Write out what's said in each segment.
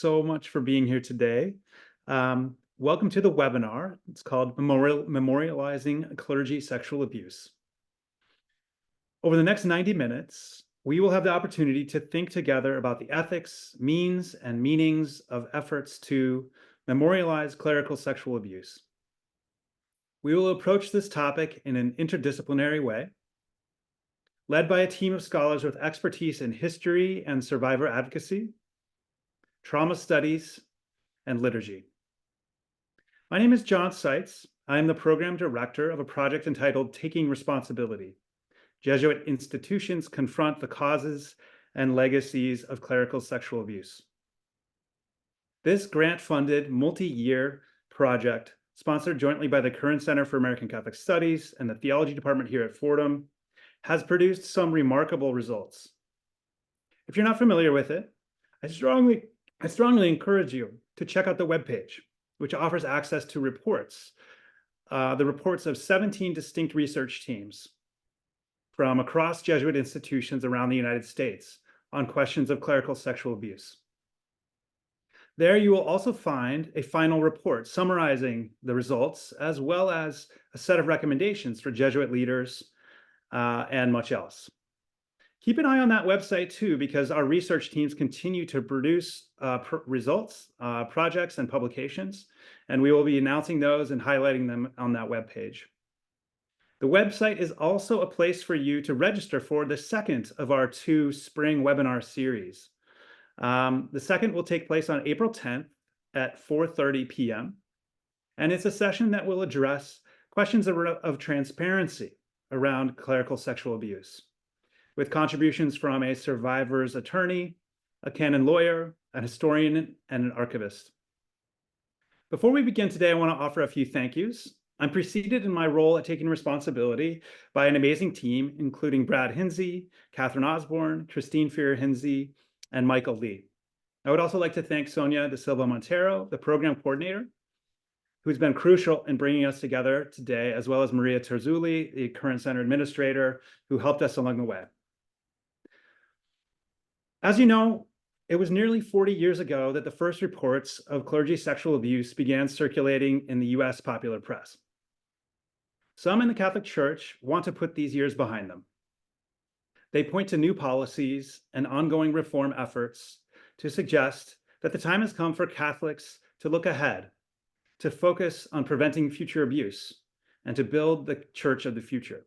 so much for being here today. Welcome to the webinar. It's called Memorializing Clergy Sexual Abuse. Over the next 90 minutes, we will have the opportunity to think together about the ethics, means, and meanings of efforts to memorialize clerical sexual abuse. We will approach this topic in an interdisciplinary way, led by a team of scholars with expertise in history and survivor advocacy, trauma studies, and liturgy. My name is John Seitz. I am the program director of a project entitled Taking Responsibility. Jesuit institutions confront the causes and legacies of clerical sexual abuse. This grant-funded, multi-year project, sponsored jointly by the Curran Center for American Catholic Studies and the Theology Department here at Fordham, has produced some remarkable results. If you're not familiar with it, I strongly encourage you to check out the webpage, which offers access to reports, the reports of 17 distinct research teams from across Jesuit institutions around the United States on questions of clerical sexual abuse. There you will also find a final report summarizing the results, as well as a set of recommendations for Jesuit leaders and much else. Keep an eye on that website too, because our research teams continue to produce results, projects, and publications, and we will be announcing those and highlighting them on that webpage. The website is also a place for you to register for the second of our two spring webinar series. The second will take place on April 10th at 4:30 p.m. And it's a session that will address questions of transparency around clerical sexual abuse, with contributions from a survivor's attorney, a canon lawyer, an historian, and an archivist. Before we begin today, I want to offer a few thank yous. I'm preceded in my role at Taking Responsibility by an amazing team, including Brad Hinsey, Catherine Osborne, Christine Fear-Hinsey, and Michael Lee. I would also like to thank Sonia da Silva Montero, the program coordinator, who's been crucial in bringing us together today, as well as Maria Terzulli, the Curran Center administrator, who helped us along the way. As you know, it was nearly 40 years ago that the first reports of clergy sexual abuse began circulating in the US popular press. Some in the Catholic Church want to put these years behind them. They point to new policies and ongoing reform efforts to suggest that the time has come for Catholics to look ahead, to focus on preventing future abuse, and to build the church of the future.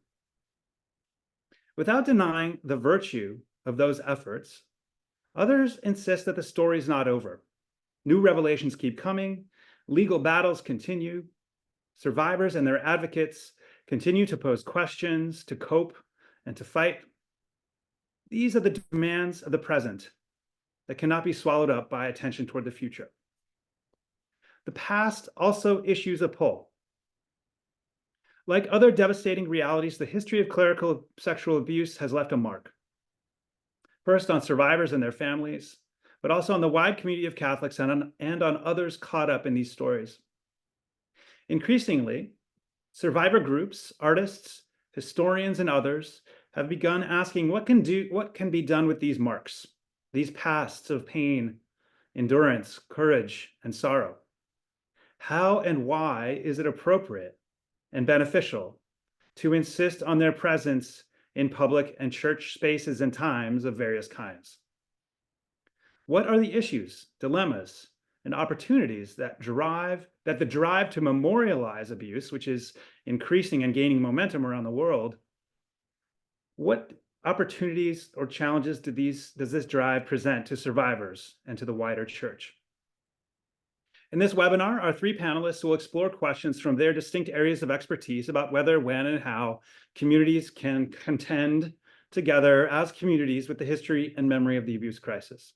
Without denying the virtue of those efforts, others insist that the story is not over. New revelations keep coming, legal battles continue, survivors and their advocates continue to pose questions, to cope, and to fight. These are the demands of the present that cannot be swallowed up by attention toward the future. The past also issues a pull. Like other devastating realities, the history of clerical sexual abuse has left a mark. First on survivors and their families, but also on the wide community of Catholics and on others caught up in these stories. Increasingly, survivor groups, artists, historians, and others have begun asking what can be done with these marks, these pasts of pain, endurance, courage, and sorrow. How and why is it appropriate and beneficial to insist on their presence in public and church spaces and times of various kinds? What are the issues, dilemmas, and opportunities that the drive to memorialize abuse, which is increasing and gaining momentum around the world, what opportunities or challenges does this drive present to survivors and to the wider church? In this webinar, our three panelists will explore questions from their distinct areas of expertise about whether, when, and how communities can contend together as communities with the history and memory of the abuse crisis.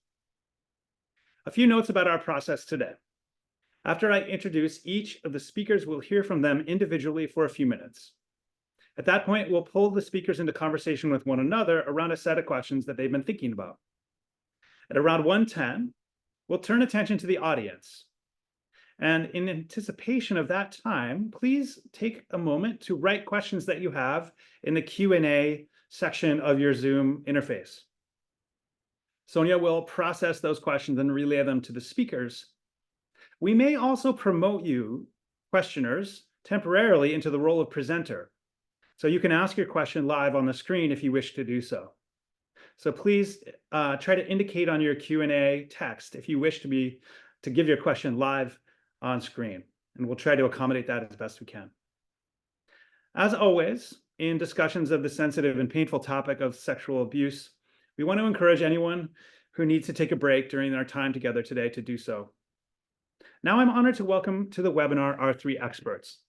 A few notes about our process today. After I introduce each of the speakers, we'll hear from them individually for a few minutes. At that point, we'll pull the speakers into conversation with one another around a set of questions that they've been thinking about. At around 1:10, we'll turn attention to the audience. And in anticipation of that time, please take a moment to write questions that you have in the Q&A section of your Zoom interface. Sonia will process those questions and relay them to the speakers. We may also promote you, questioners, temporarily into the role of presenter. So you can ask your question live on the screen if you wish to do so. So please try to indicate on your Q&A text if you wish to give your question live on screen, and we'll try to accommodate that as best we can. As always, in discussions of the sensitive and painful topic of sexual abuse, we want to encourage anyone who needs to take a break during our time together today to do so. Now I'm honored to welcome to the webinar our three experts.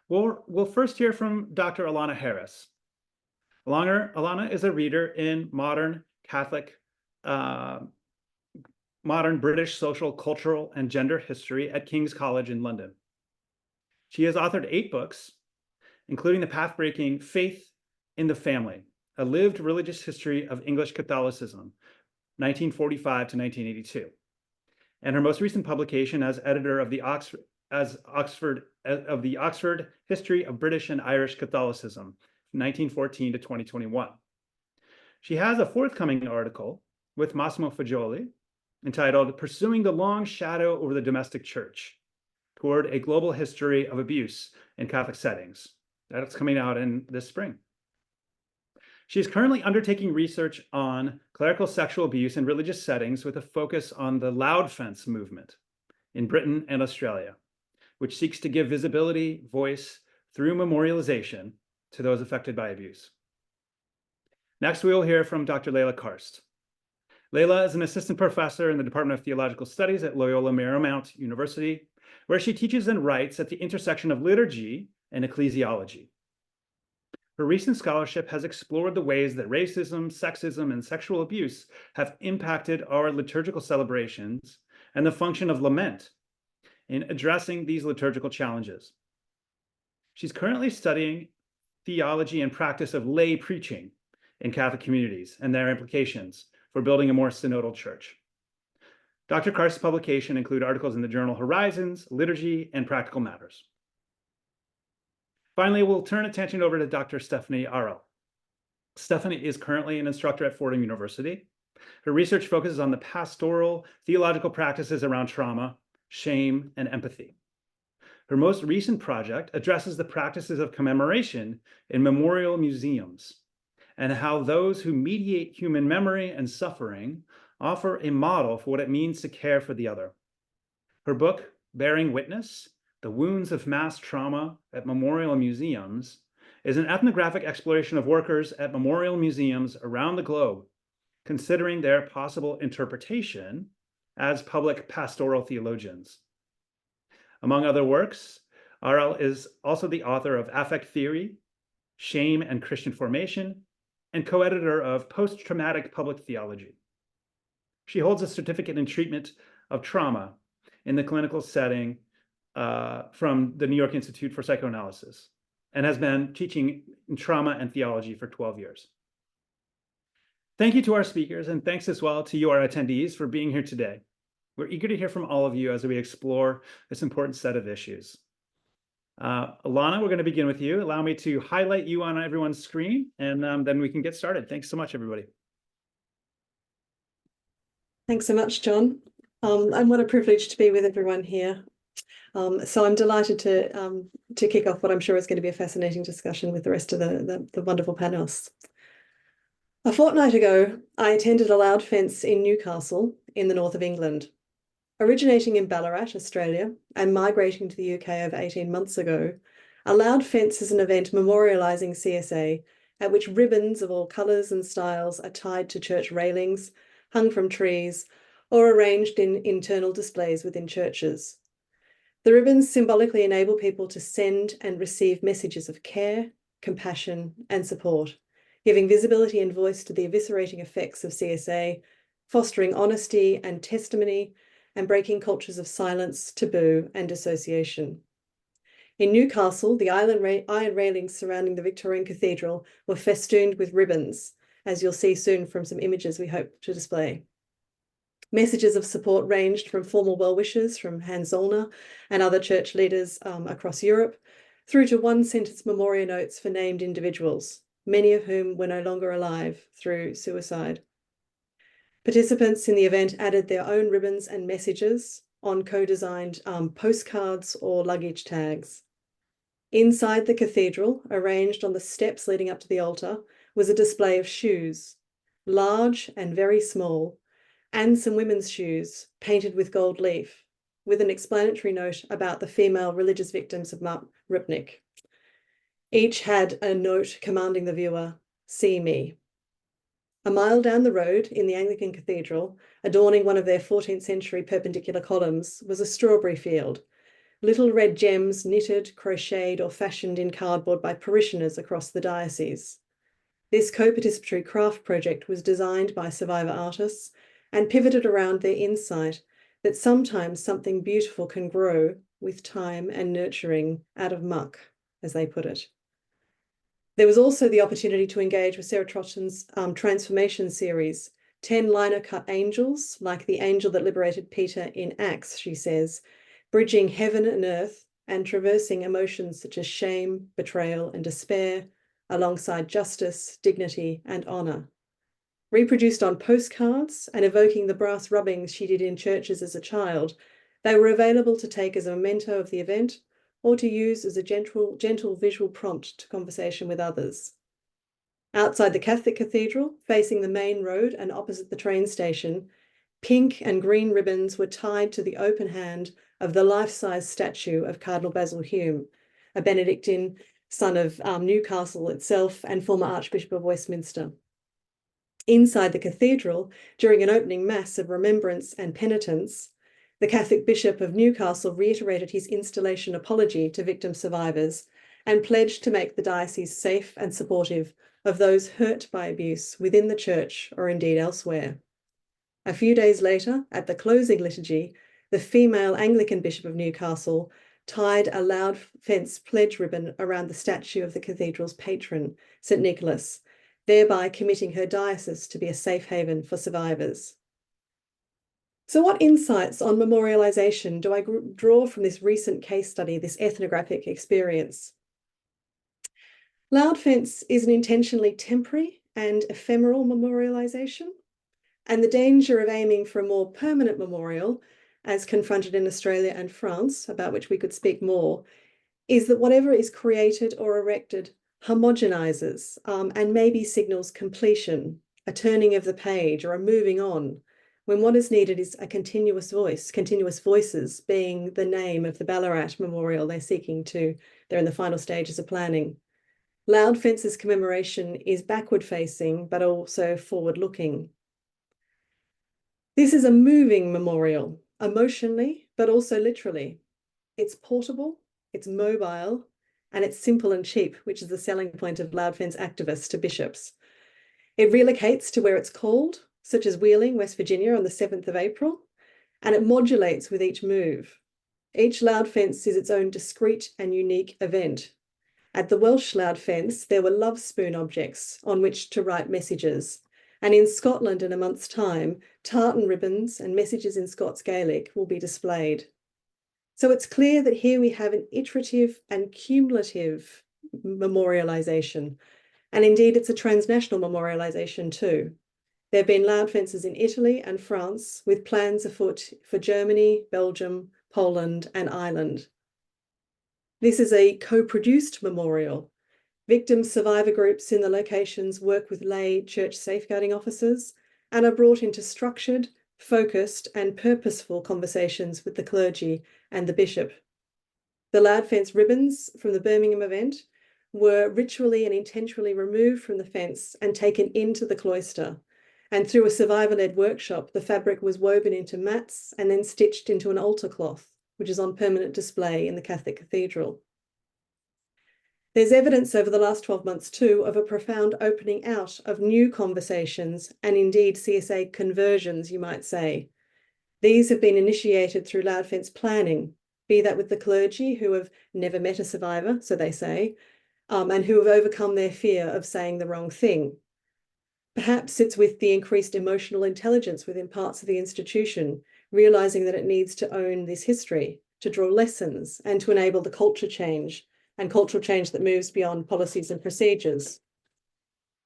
We'll first hear from Dr. Alana Harris. Alana is a reader in modern British social, cultural, and gender history at King's College in London. She has authored 8 books, including the path-breaking Faith in the Family, a lived religious history of English Catholicism, 1945 to 1982. And her most recent publication as editor of the Oxford History of British and Irish Catholicism, 1914 to 2021. She has a forthcoming article with Massimo Fagioli entitled Pursuing the Long Shadow Over the Domestic Church Toward a Global History of Abuse in Catholic Settings. That's coming out in this spring. She is currently undertaking research on clerical sexual abuse in religious settings with a focus on the loud fence movement in Britain and Australia, which seeks to give visibility, voice through memorialization to those affected by abuse. Next, we will hear from Dr. Leila Karst. Leila is an assistant professor in the Department of Theological Studies at Loyola Marymount University, where she teaches and writes at the intersection of liturgy and ecclesiology. Her recent scholarship has explored the ways that racism, sexism, and sexual abuse have impacted our liturgical celebrations and the function of lament in addressing these liturgical challenges. She's currently studying theology and practice of lay preaching in Catholic communities and their implications for building a more synodal church. Dr. Karst's publication include articles in the journal Horizons, Liturgy, and Practical Matters. Finally, we'll turn attention over to Dr. Stephanie Arel. Stephanie is currently an instructor at Fordham University. Her research focuses on the pastoral theological practices around trauma, shame, and empathy. Her most recent project addresses the practices of commemoration in memorial museums and how those who mediate human memory and suffering offer a model for what it means to care for the other. Her book, Bearing Witness: The Wounds of Mass Trauma at Memorial Museums, is an ethnographic exploration of workers at memorial museums around the globe, considering their possible interpretation as public pastoral theologians. Among other works, Arel is also the author of Affect Theory, Shame and Christian Formation, and co-editor of Post-Traumatic Public Theology. She holds a certificate in treatment of trauma in the clinical setting from the New York Institute for Psychoanalysis and has been teaching in trauma and theology for 12 years. Thank you to our speakers, and thanks as well to you, our attendees, for being here today. We're eager to hear from all of you as we explore this important set of issues. Alana, we're going to begin with you. Allow me to highlight you on everyone's screen, and then we can get started. Thanks so much, everybody. Thanks so much, John. And what a privilege to be with everyone here. So I'm delighted to kick off what I'm sure is going to be a fascinating discussion with the rest of the wonderful panelists. A fortnight ago, I attended a loud fence in Newcastle in the north of England. Originating in Ballarat, Australia, and migrating to the UK over 18 months ago, a loud fence is an event memorialising CSA at which ribbons of all colours and styles are tied to church railings, hung from trees, or arranged in internal displays within churches. The ribbons symbolically enable people to send and receive messages of care, compassion, and support, giving visibility and voice to the eviscerating effects of CSA, fostering honesty and testimony, and breaking cultures of silence, taboo, and dissociation. In Newcastle, the iron railings surrounding the Victorian Cathedral were festooned with ribbons, as you'll see soon from some images we hope to display. Messages of support ranged from formal well-wishes from Hans Zollner and other church leaders across Europe, through to one-sentence memorial notes for named individuals, many of whom were no longer alive through suicide. Participants in the event added their own ribbons and messages on co-designed postcards or luggage tags. Inside the cathedral, arranged on the steps leading up to the altar, was a display of shoes, large and very small, and some women's shoes painted with gold leaf, with an explanatory note about the female religious victims of Mount Rupnik. Each had a note commanding the viewer, "See me." A mile down the road in the Anglican Cathedral, adorning one of their 14th century perpendicular columns, was a strawberry field, little red gems knitted, crocheted, or fashioned in cardboard by parishioners across the diocese. This co-participatory craft project was designed by survivor artists and pivoted around their insight that sometimes something beautiful can grow with time and nurturing out of muck, as they put it. There was also the opportunity to engage with Sarah Trotton's transformation series, 10 lino cut angels, like the angel that liberated Peter in Acts, she says, bridging heaven and earth and traversing emotions such as shame, betrayal, and despair, alongside justice, dignity, and honor. Reproduced on postcards and evoking the brass rubbings she did in churches as a child, they were available to take as a memento of the event or to use as a gentle visual prompt to conversation with others. Outside the Catholic Cathedral, facing the main road and opposite the train station, pink and green ribbons were tied to the open hand of the life-size statue of Cardinal Basil Hume, a Benedictine son of Newcastle itself and former Archbishop of Westminster. Inside the cathedral, during an opening mass of remembrance and penitence, the Catholic Bishop of Newcastle reiterated his installation apology to victim survivors and pledged to make the diocese safe and supportive of those hurt by abuse within the church or indeed elsewhere. A few days later, at the closing liturgy, the female Anglican Bishop of Newcastle tied a loud fence pledge ribbon around the statue of the cathedral's patron, St. Nicholas, thereby committing her diocese to be a safe haven for survivors. So what insights on memorialization do I draw from this recent case study, this ethnographic experience? Loud fence is an intentionally temporary and ephemeral memorialization, and the danger of aiming for a more permanent memorial, as confronted in Australia and France, about which we could speak more, is that whatever is created or erected homogenizes and maybe signals completion, a turning of the page or a moving on, when what is needed is a continuous voice, continuous voices being the name of the Ballarat memorial they're in the final stages of planning. Loud Fence's commemoration is backward facing, but also forward looking. This is a moving memorial, emotionally, but also literally. It's portable, it's mobile, and it's simple and cheap, which is the selling point of Loud Fence activists to bishops. It relocates to where it's called, such as Wheeling, West Virginia on the 7th of April, and it modulates with each move. Each Loud Fence is its own discrete and unique event. At the Welsh Loud Fence, there were love spoon objects on which to write messages. And in Scotland in a month's time, tartan ribbons and messages in Scots Gaelic will be displayed. So it's clear that here we have an iterative and cumulative memorialization. And indeed, it's a transnational memorialization too. There have been Loud Fences in Italy and France, with plans afoot for Germany, Belgium, Poland, and Ireland. This is a co-produced memorial. Victim survivor groups in the locations work with lay church safeguarding officers and are brought into structured, focused, and purposeful conversations with the clergy and the bishop. The Loud Fence ribbons from the Birmingham event were ritually and intentionally removed from the fence and taken into the cloister. And through a survivor-led workshop, the fabric was woven into mats and then stitched into an altar cloth, which is on permanent display in the Catholic Cathedral. There's evidence over the last 12 months too of a profound opening out of new conversations and indeed CSA conversions, you might say. These have been initiated through Loud Fence planning, be that with the clergy who have never met a survivor, so they say, and who have overcome their fear of saying the wrong thing. Perhaps it's with the increased emotional intelligence within parts of the institution, realizing that it needs to own this history, to draw lessons, and to enable the culture change, and cultural change that moves beyond policies and procedures.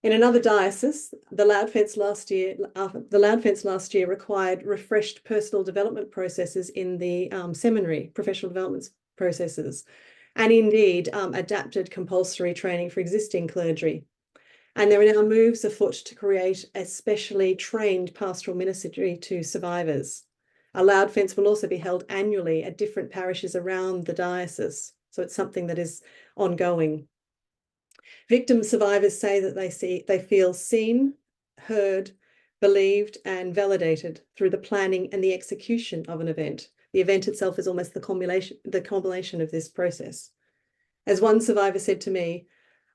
In another diocese, the loud fence last year required refreshed personal development processes in the seminary, professional development processes, and indeed adapted compulsory training for existing clergy. And there are now moves afoot to create a specially trained pastoral ministry to survivors. A loud fence will also be held annually at different parishes around the diocese. So it's something that is ongoing. Victim survivors say that they feel seen, heard, believed, and validated through the planning and the execution of an event. The event itself is almost the culmination of this process. As one survivor said to me,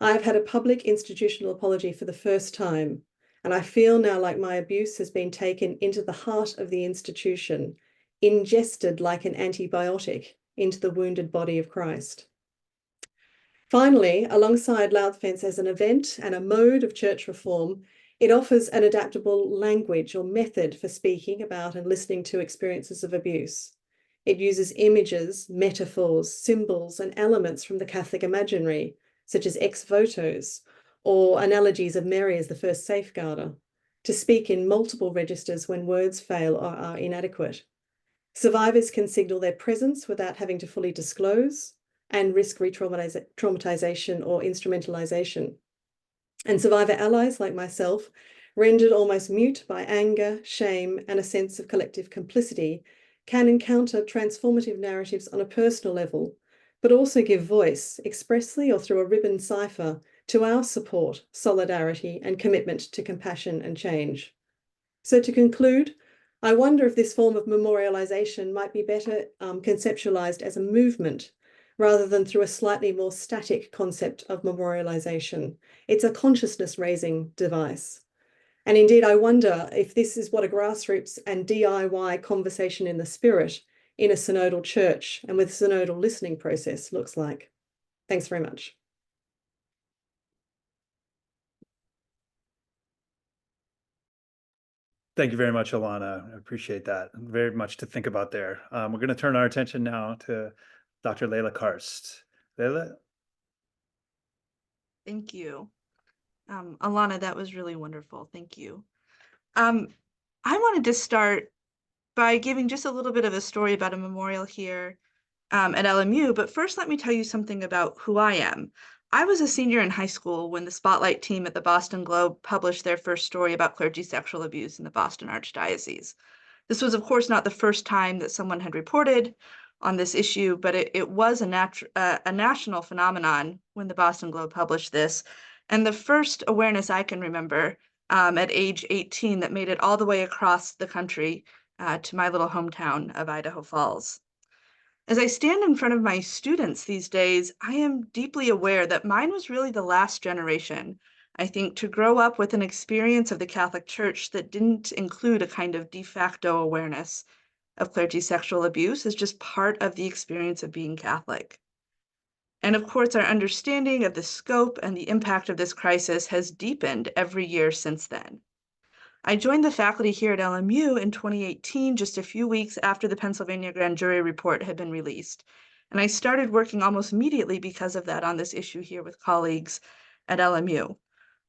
"I've had a public institutional apology for the first time, and I feel now like my abuse has been taken into the heart of the institution, ingested like an antibiotic into the wounded body of Christ." Finally, alongside Loud Fence as an event and a mode of church reform, it offers an adaptable language or method for speaking about and listening to experiences of abuse. It uses images, metaphors, symbols, and elements from the Catholic imaginary, such as ex votos, or analogies of Mary as the first safeguarder, to speak in multiple registers when words fail or are inadequate. Survivors can signal their presence without having to fully disclose and risk re-traumatization or instrumentalization. And survivor allies like myself, rendered almost mute by anger, shame, and a sense of collective complicity, can encounter transformative narratives on a personal level, but also give voice, expressly or through a ribbon cipher, to our support, solidarity, and commitment to compassion and change. So to conclude, I wonder if this form of memorialization might be better conceptualized as a movement rather than through a slightly more static concept of memorialization. It's a consciousness-raising device. And indeed, I wonder if this is what a grassroots and DIY conversation in the spirit in a synodal church and with synodal listening process looks like. Thanks very much. Thank you very much, Alana. I appreciate that. Very much to think about there. We're going to turn our attention now to Dr. Leila Karst. Leila? Thank you. Alana, that was really wonderful. Thank you. I wanted to start by giving just a little bit of a story about a memorial here at LMU, but first let me tell you something about who I am. I was a senior in high school when the Spotlight team at the Boston Globe published their first story about clergy sexual abuse in the Boston Archdiocese. This was, of course, not the first time that someone had reported on this issue, but it was a national phenomenon when the Boston Globe published this, and the first awareness I can remember at age 18 that made it all the way across the country to my little hometown of Idaho Falls. As I stand in front of my students these days, I am deeply aware that mine was really the last generation, I think, to grow up with an experience of the Catholic Church that didn't include a kind of de facto awareness of clergy sexual abuse as just part of the experience of being Catholic. And of course, our understanding of the scope and the impact of this crisis has deepened every year since then. I joined the faculty here at LMU in 2018, just a few weeks after the Pennsylvania grand jury report had been released. And I started working almost immediately because of that on this issue here with colleagues at LMU.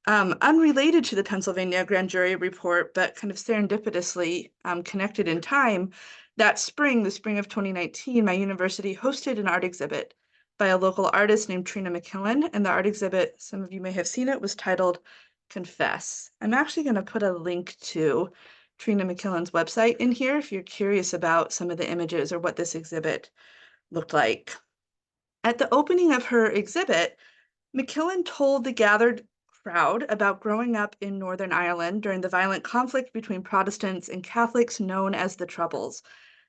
Unrelated to the Pennsylvania grand jury report, but kind of serendipitously connected in time, that spring, the spring of 2019, my university hosted an art exhibit by a local artist named Trina McKillen. And the art exhibit, some of you may have seen it, was titled Confess. I'm actually going to put a link to Trina McKillen's website in here if you're curious about some of the images or what this exhibit looked like. At the opening of her exhibit, McKillen told the gathered crowd about growing up in Northern Ireland during the violent conflict between Protestants and Catholics known as the Troubles.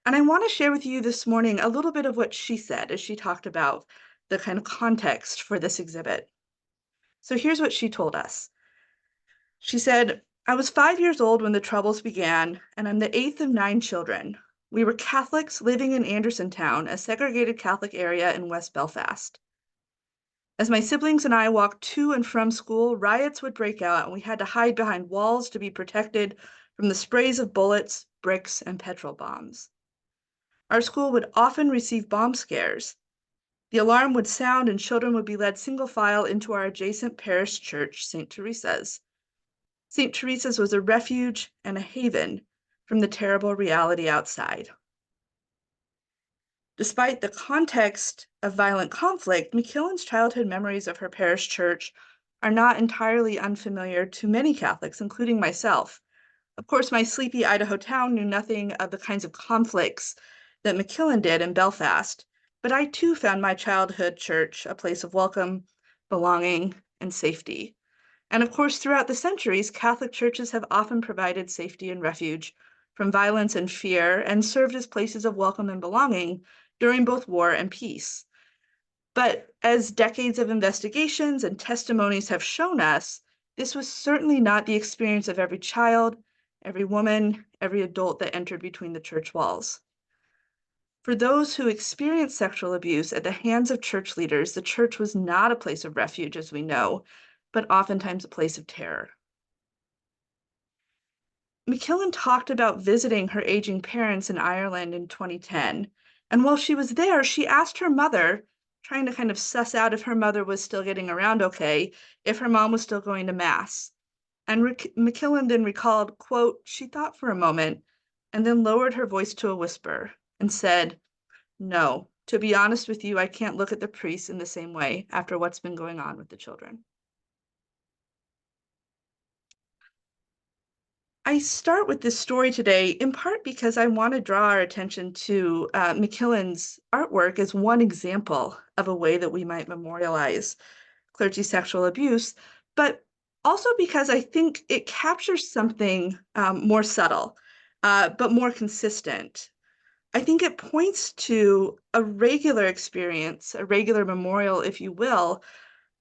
And I want to share with you this morning a little bit of what she said as she talked about the kind of context for this exhibit. So here's what she told us. She said, "I was 5 years old when the Troubles began, and I'm the 8th of 9 children. We were Catholics living in Andersontown, a segregated Catholic area in West Belfast. As my siblings and I walked to and from school, riots would break out, and we had to hide behind walls to be protected from the sprays of bullets, bricks, and petrol bombs. Our school would often receive bomb scares. The alarm would sound and children would be led single file into our adjacent parish church, St. Teresa's. St. Teresa's was a refuge and a haven from the terrible reality outside. Despite the context of violent conflict, McKillen's childhood memories of her parish church are not entirely unfamiliar to many Catholics, including myself. Of course, my sleepy Idaho town knew nothing of the kinds of conflicts that McKillen did in Belfast, but I too found my childhood church a place of welcome, belonging, and safety. And of course, throughout the centuries, Catholic churches have often provided safety and refuge from violence and fear and served as places of welcome and belonging during both war and peace. But as decades of investigations and testimonies have shown us, this was certainly not the experience of every child, every woman, every adult that entered between the church walls. For those who experienced sexual abuse at the hands of church leaders, the church was not a place of refuge, as we know, but oftentimes a place of terror. McKillen talked about visiting her aging parents in Ireland in 2010. And while she was there, she asked her mother, trying to kind of suss out if her mother was still getting around okay, if her mom was still going to Mass. And McKillen then recalled, quote, she thought for a moment and then lowered her voice to a whisper and said, no, to be honest with you, I can't look at the priests in the same way after what's been going on with the children. I start with this story today in part because I want to draw our attention to McKillen's artwork as one example of a way that we might memorialize clergy sexual abuse, but also because I think it captures something more subtle, but more consistent. I think it points to a regular experience, a regular memorial, if you will,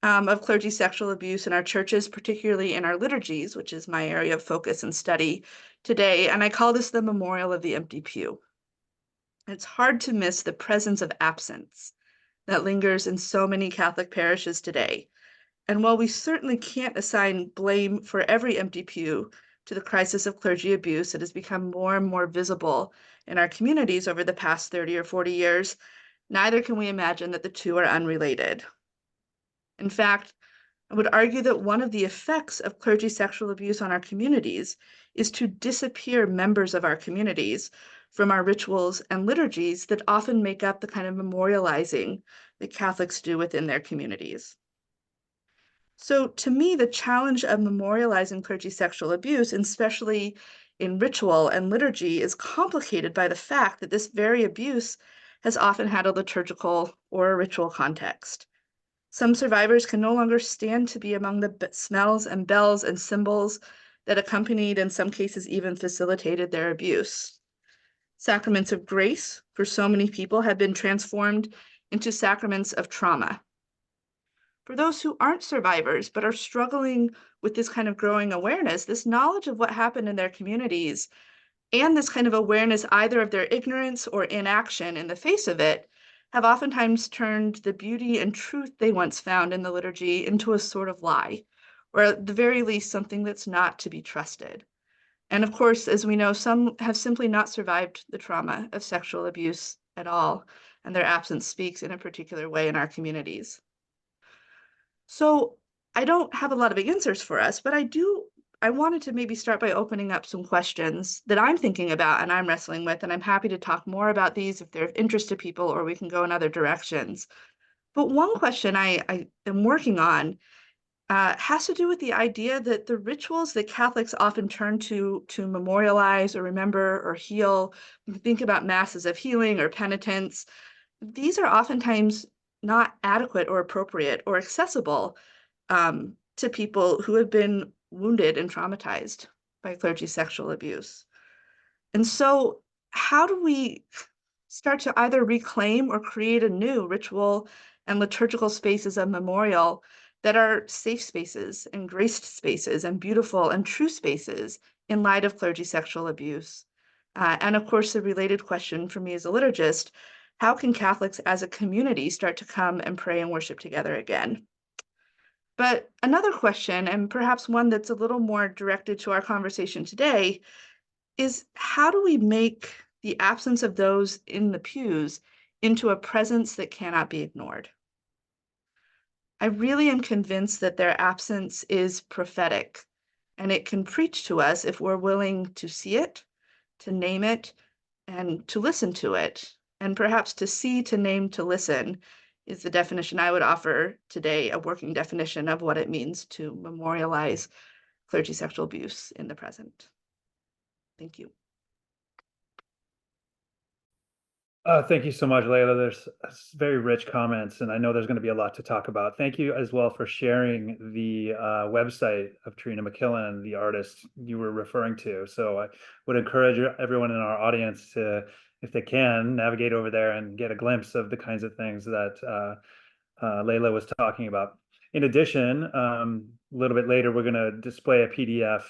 of clergy sexual abuse in our churches, particularly in our liturgies, which is my area of focus and study today. And I call this the memorial of the empty pew. It's hard to miss the presence of absence that lingers in so many Catholic parishes today. And while we certainly can't assign blame for every empty pew to the crisis of clergy abuse that has become more and more visible in our communities over the past 30 or 40 years, neither can we imagine that the two are unrelated. In fact, I would argue that one of the effects of clergy sexual abuse on our communities is to disappear members of our communities from our rituals and liturgies that often make up the kind of memorializing that Catholics do within their communities. So to me, the challenge of memorializing clergy sexual abuse, and especially in ritual and liturgy, is complicated by the fact that this very abuse has often had a liturgical or a ritual context. Some survivors can no longer stand to be among the smells and bells and symbols that accompanied, in some cases even facilitated, their abuse. Sacraments of grace for so many people have been transformed into sacraments of trauma. For those who aren't survivors but are struggling with this kind of growing awareness, this knowledge of what happened in their communities, and this kind of awareness either of their ignorance or inaction in the face of it, have oftentimes turned the beauty and truth they once found in the liturgy into a sort of lie, or at the very least, something that's not to be trusted. And of course, as we know, some have simply not survived the trauma of sexual abuse at all, and their absence speaks in a particular way in our communities. So I don't have a lot of answers for us, but I wanted to maybe start by opening up some questions that I'm thinking about and I'm wrestling with, and I'm happy to talk more about these if they're of interest to people, or we can go in other directions. But one question I am working on has to do with the idea that the rituals that Catholics often turn to memorialize or remember or heal, when we think about masses of healing or penitence, these are oftentimes not adequate or appropriate or accessible to people who have been wounded and traumatized by clergy sexual abuse. And so how do we start to either reclaim or create a new ritual and liturgical spaces of memorial that are safe spaces and graced spaces and beautiful and true spaces in light of clergy sexual abuse? And of course, the related question for me as a liturgist, how can Catholics as a community start to come and pray and worship together again? But another question, and perhaps one that's a little more directed to our conversation today, is how do we make the absence of those in the pews into a presence that cannot be ignored. I really am convinced that their absence is prophetic, and it can preach to us if we're willing to see it, to name it, and to listen to it. And perhaps to see, to name, to listen is the definition I would offer today, a working definition of what it means to memorialize clergy sexual abuse in the present. Thank you. Thank you so much, Layla. There's very rich comments, and I know there's going to be a lot to talk about. Thank you as well for sharing the website of Trina McKillen, the artist you were referring to. So I would encourage everyone in our audience to, if they can, navigate over there and get a glimpse of the kinds of things that Layla was talking about. In addition, a little bit later, we're going to display a PDF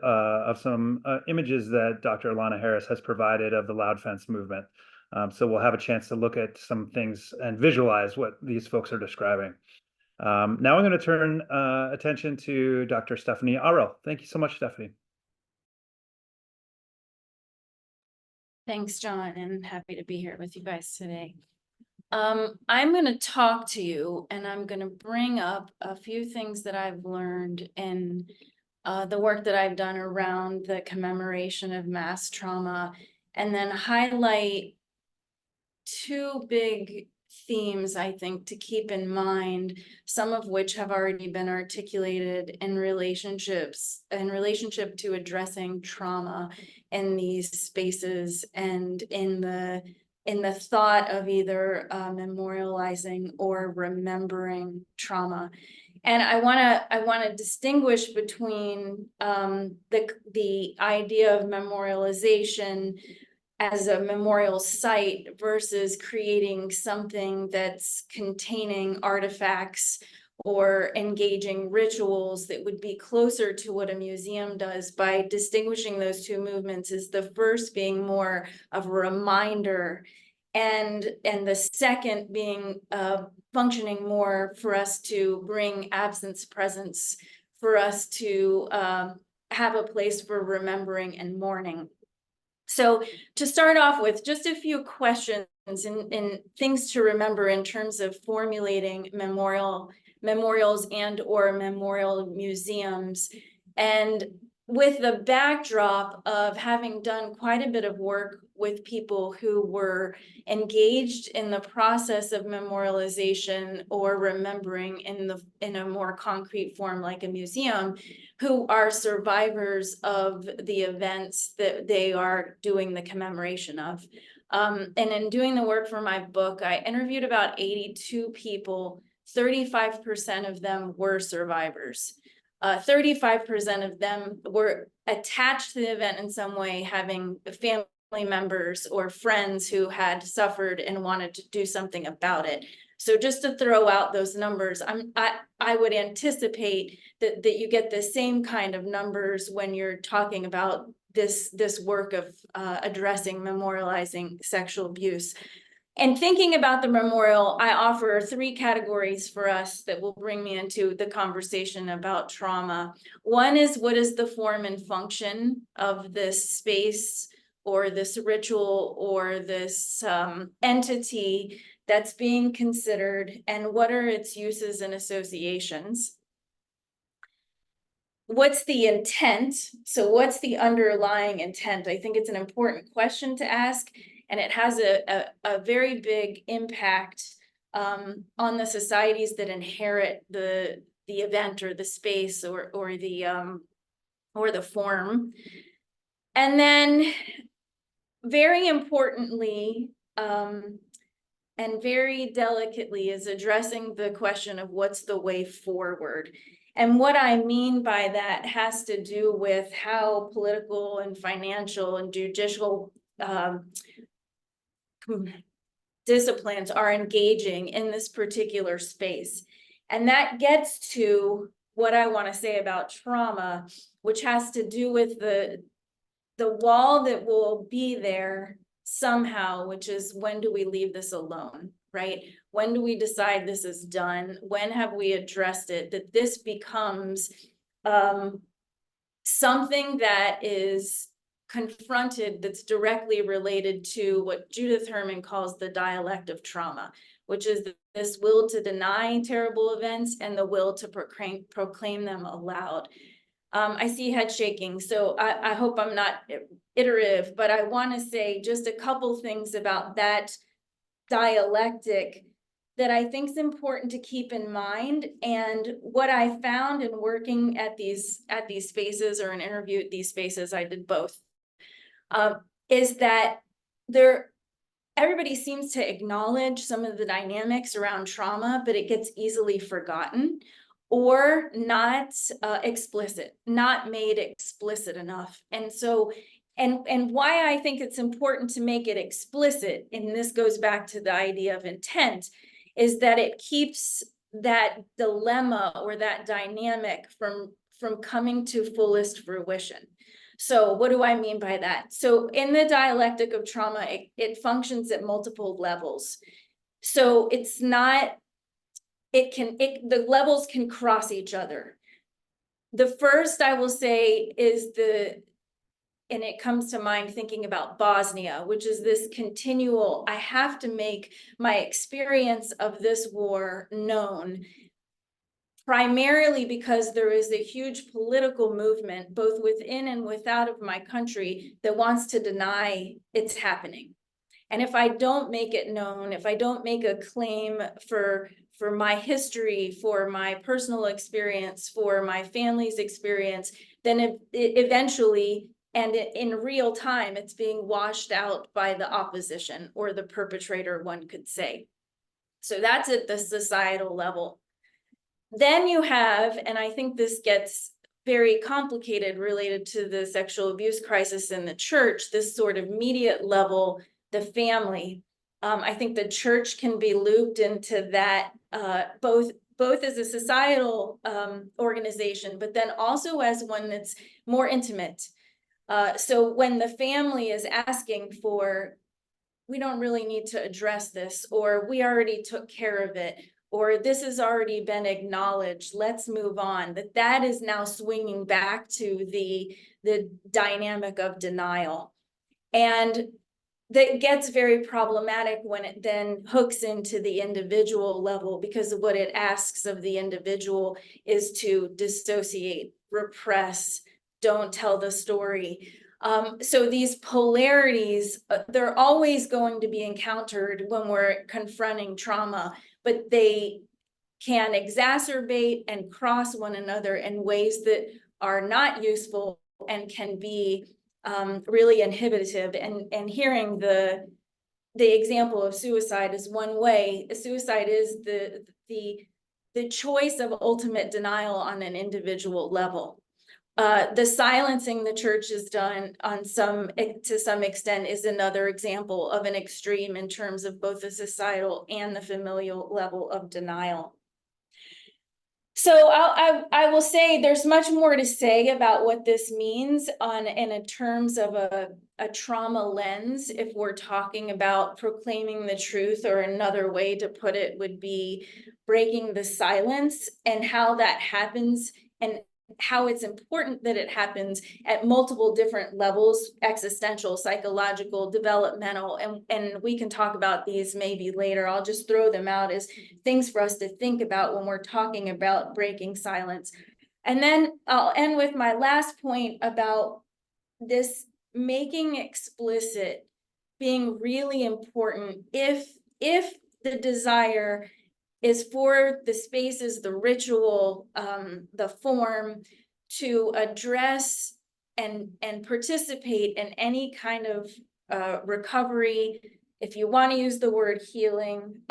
of some images that Dr. Alana Harris has provided of the Loud Fence movement. So we'll have a chance to look at some things and visualize what these folks are describing. Now I'm going to turn attention to Dr. Stephanie Arel. Thank you so much, Stephanie. Thanks, John, and happy to be here with you guys today. I'm going to talk to you, and I'm going to bring up a few things that I've learned in the work that I've done around the commemoration of mass trauma, and then highlight two big themes, I think, to keep in mind, some of which have already been articulated in relationship to addressing trauma in these spaces and in the thought of either memorializing or remembering trauma. And I want to distinguish between the idea of memorialization as a memorial site versus creating something that's containing artifacts or engaging rituals that would be closer to what a museum does. By distinguishing those two movements, is the first being more of a reminder, and the second being functioning more for us to bring absence presence, for us to have a place for remembering and mourning. So to start off with, just a few questions and things to remember in terms of formulating memorials and or memorial museums. And with the backdrop of having done quite a bit of work with people who were engaged in the process of memorialization or remembering in a more concrete form like a museum, who are survivors of the events that they are doing the commemoration of. And in doing the work for my book, I interviewed about 82 people. 35% of them were survivors. 35% of them were attached to the event in some way, having family members or friends who had suffered and wanted to do something about it. So just to throw out those numbers, I would anticipate that you get the same kind of numbers when you're talking about this work of addressing, memorializing sexual abuse. And thinking about the memorial, I offer three categories for us that will bring me into the conversation about trauma. One is, what is the form and function of this space or this ritual or this entity that's being considered, and what are its uses and associations? What's the intent? So what's the underlying intent? I think it's an important question to ask, and it has a very big impact on the societies that inherit the event or the space or the form. And then very importantly, and very delicately, is addressing the question of what's the way forward. And what I mean by that has to do with how political and financial and judicial disciplines are engaging in this particular space. And that gets to what I want to say about trauma, which has to do with the wall that will be there somehow, which is, when do we leave this alone, right? When do we decide this is done? When have we addressed it? That this becomes something that is confronted that's directly related to what Judith Herman calls the dialect of trauma, which is this will to deny terrible events and the will to proclaim them aloud. I see head shaking, so I hope I'm not iterative, but I want to say just a couple things about that dialectic that I think is important to keep in mind. And what I found in working at these spaces, or an interview at these spaces, I did both, is that everybody seems to acknowledge some of the dynamics around trauma, but it gets easily forgotten or not explicit, not made explicit enough. And so, and why I think it's important to make it explicit, and this goes back to the idea of intent, is that it keeps that dilemma or that dynamic from coming to fullest fruition. So what do I mean by that? So in the dialectic of trauma, it functions at multiple levels. So it's not, the levels can cross each other. The first I will say is and it comes to mind thinking about Bosnia, which is this continual, I have to make my experience of this war known, primarily because there is a huge political movement, both within and without of my country, that wants to deny it's happening. And if I don't make it known, if I don't make a claim for my history, for my personal experience, for my family's experience, then it eventually, and in real time, it's being washed out by the opposition or the perpetrator, one could say. So that's at the societal level. Then you have, and I think this gets very complicated related to the sexual abuse crisis in the church, this sort of immediate level, the family. I think the church can be looped into that, both as a societal organization, but then also as one that's more intimate. So when the family is asking for, we don't really need to address this, or we already took care of it, or this has already been acknowledged, let's move on, that is now swinging back to the dynamic of denial. And that gets very problematic when it then hooks into the individual level, because of what it asks of the individual is to dissociate, repress, don't tell the story. So these polarities, they're always going to be encountered when we're confronting trauma, but they can exacerbate and cross one another in ways that are not useful and can be really inhibitive. And hearing the example of suicide is one way. Suicide is the choice of ultimate denial on an individual level. The silencing the church has done to some extent is another example of an extreme in terms of both the societal and the familial level of denial. So I will say there's much more to say about what this means in terms of a trauma lens, if we're talking about proclaiming the truth, or another way to put it would be breaking the silence, and how that happens, and how it's important that it happens at multiple different levels: existential, psychological, developmental, and we can talk about these maybe later. I'll just throw them out as things for us to think about when we're talking about breaking silence. And then I'll end with my last point about this making explicit being really important. If the desire is for the spaces, the ritual, the form, to address and participate in any kind of recovery, if you want to use the word healing,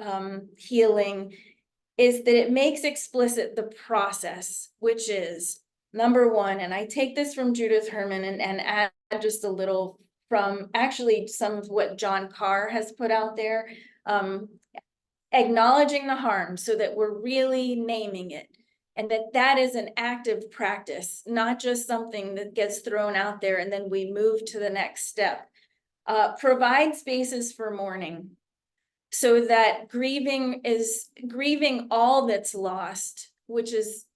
is that it makes explicit the process, which is number one, and I take this from Judith Herman and add just a little from actually some of what John Carr has put out there, acknowledging the harm so that we're really naming it, and that is an active practice, not just something that gets thrown out there and then we move to the next step. Provide spaces for mourning, so that grieving all that's lost, which is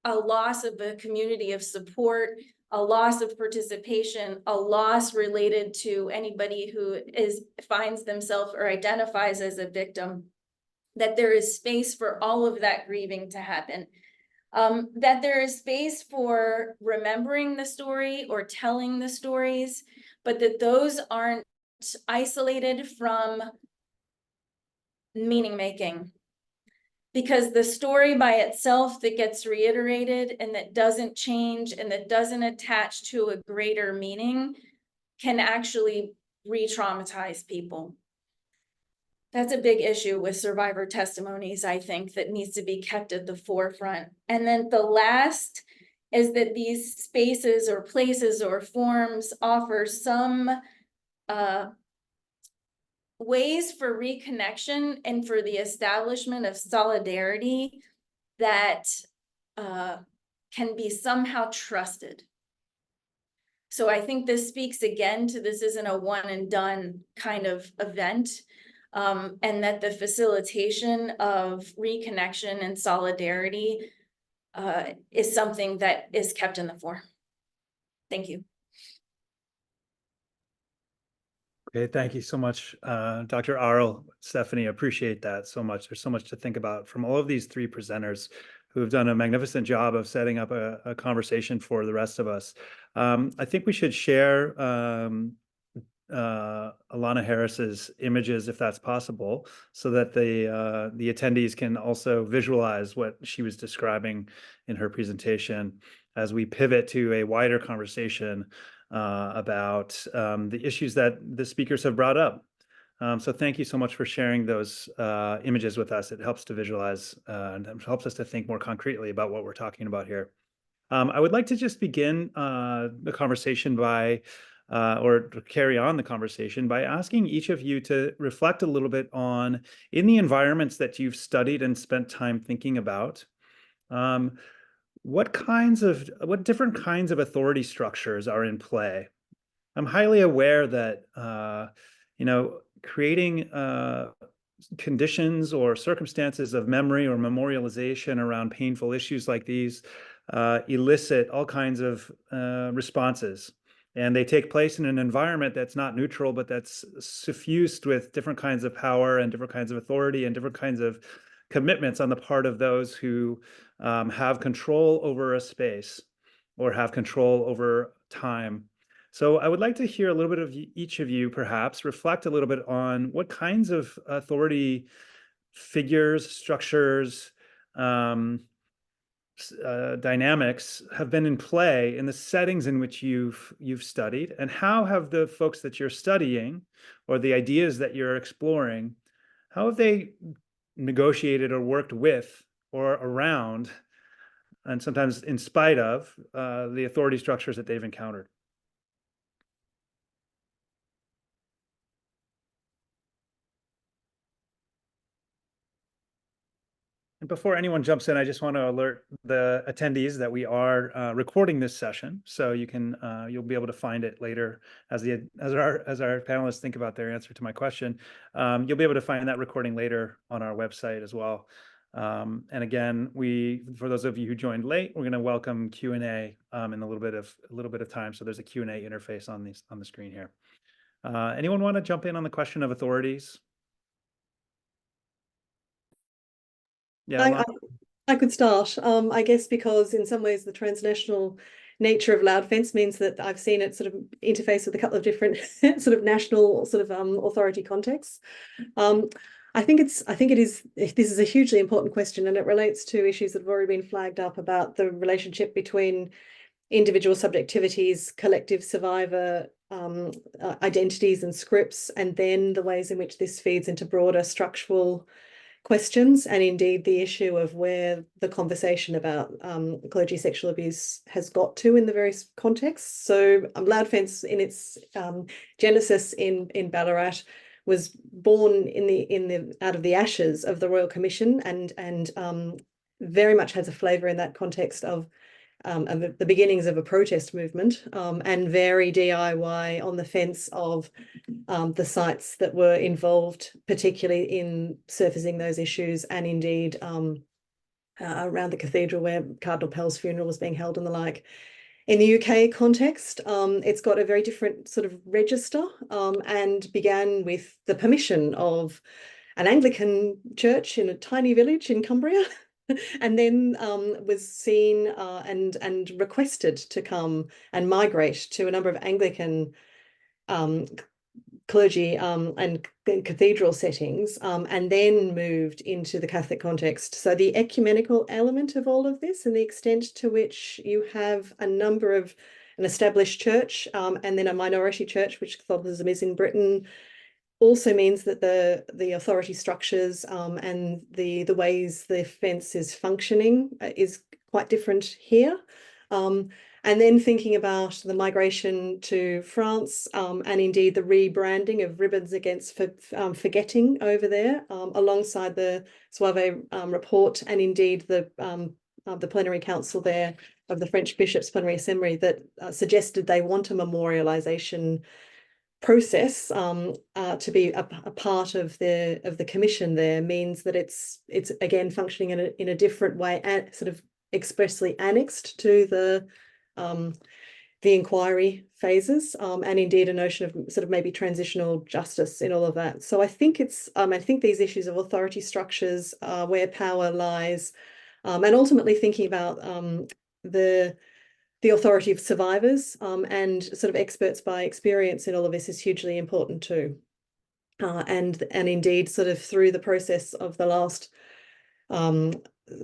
a loss of a community of support, a loss of participation, a loss related to anybody who finds themselves or identifies as a victim, that there is space for all of that grieving to happen. That there is space for remembering the story or telling the stories, but that those aren't isolated from meaning making. Because the story by itself that gets reiterated and that doesn't change and that doesn't attach to a greater meaning can actually re-traumatize people. That's a big issue with survivor testimonies, I think, that needs to be kept at the forefront. And then the last is that these spaces or places or forms offer some ways for reconnection and for the establishment of solidarity that can be somehow trusted. So I think this speaks again to this isn't a one and done kind of event, and that the facilitation of reconnection and solidarity is something that is kept in the fore. Thank you. Okay, thank you so much, Dr. Arl, Stephanie. I appreciate that so much. There's so much to think about from all of these three presenters who have done a magnificent job of setting up a conversation for the rest of us. I think we should share Alana Harris's images, if that's possible, so that the attendees can also visualize what she was describing in her presentation as we pivot to a wider conversation about the issues that the speakers have brought up. So thank you so much for sharing those images with us. It helps to visualize and helps us to think more concretely about what we're talking about here. I would like to just begin the conversation by, or to carry on the conversation by asking each of you to reflect a little bit on, in the environments that you've studied and spent time thinking about, what different kinds of authority structures are in play? I'm highly aware that, creating conditions or circumstances of memory or memorialization around painful issues like these elicit all kinds of responses. And they take place in an environment that's not neutral, but that's suffused with different kinds of power and different kinds of authority and different kinds of commitments on the part of those who have control over a space or have control over time. So I would like to hear a little bit of each of you perhaps reflect a little bit on what kinds of authority figures, structures, dynamics have been in play in the settings in which you've studied, and how have the folks that you're studying or the ideas that you're exploring, how have they negotiated or worked with or around, and sometimes in spite of, the authority structures that they've encountered? And before anyone jumps in, I just want to alert the attendees that we are recording this session, so you'll be able to find it later as our panelists think about their answer to my question. You'll be able to find that recording later on our website as well. And again, for those of you who joined late, we're going to welcome Q&A in a little bit of time. So there's a Q&A interface on the screen here. Anyone want to jump in on the question of authorities? Yeah, I could start, I guess, because in some ways the transnational nature of Loud Fence means that I've seen it sort of interface with a couple of different sort of national sort of authority contexts. I think this is a hugely important question, and it relates to issues that have already been flagged up about the relationship between individual subjectivities, collective survivor identities and scripts, and then the ways in which this feeds into broader structural questions, and indeed the issue of where the conversation about clergy sexual abuse has got to in the various contexts. So Loud Fence, in its genesis in Ballarat, was born out of the ashes of the Royal Commission, and very much has a flavour in that context of the beginnings of a protest movement, and very DIY on the fence of the sites that were involved, particularly in surfacing those issues, and indeed around the cathedral where Cardinal Pell's funeral was being held and the like. In the UK context, it's got a very different sort of register, and began with the permission of an Anglican church in a tiny village in Cumbria, and then was seen and requested to come and migrate to a number of Anglican clergy and cathedral settings, and then moved into the Catholic context. So the ecumenical element of all of this, and the extent to which you have a number of an established church, and then a minority church, which Catholicism is in Britain, also means that the authority structures and the ways the fence is functioning is quite different here. And then thinking about the migration to France, and indeed the rebranding of Ribbons Against Forgetting over there, alongside the Soave report, and indeed the plenary council there of the French Bishops' Plenary Assembly that suggested they want a memorialization process to be a part of the commission there, means that it's again functioning in a different way, and sort of expressly annexed to the inquiry phases, and indeed a notion of sort of maybe transitional justice in all of that. So I think it's I think these issues of authority structures, where power lies, and ultimately thinking about the authority of survivors, and sort of experts by experience in all of this is hugely important too. And indeed, sort of through the process of the last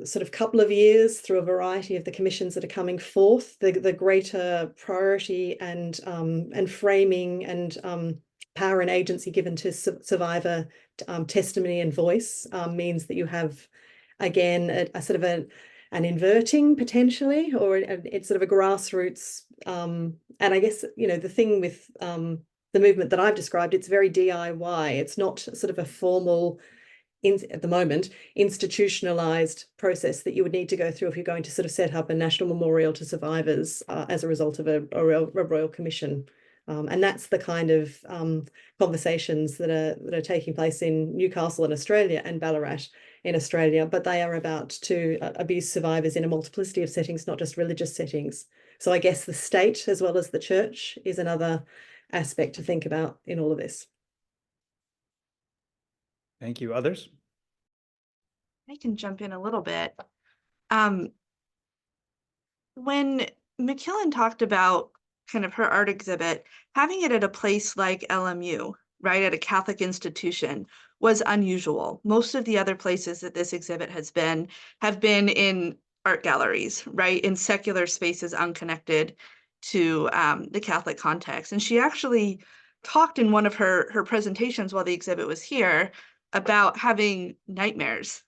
sort of couple of years, through a variety of the commissions that are coming forth, the greater priority and framing and power and agency given to survivor testimony and voice means that you have again a sort of an inverting potentially, or it's sort of a grassroots. And I guess, you know, the thing with the movement that I've described, it's very DIY. It's not sort of a formal, at the moment, institutionalized process that you would need to go through if you're going to sort of set up a national memorial to survivors as a result of a royal commission. And that's the kind of conversations that are taking place in Newcastle in Australia and Ballarat in Australia, but they are about to abuse survivors in a multiplicity of settings, not just religious settings. So I guess the state as well as the church is another aspect to think about in all of this. Thank you. Others? I can jump in a little bit. When McKillen talked about kind of her art exhibit, having it at a place like LMU, right, at a Catholic institution, was unusual. Most of the other places that this exhibit has been have been in art galleries, right, in secular spaces unconnected to the Catholic context. And she actually talked in one of her presentations while the exhibit was here about having nightmares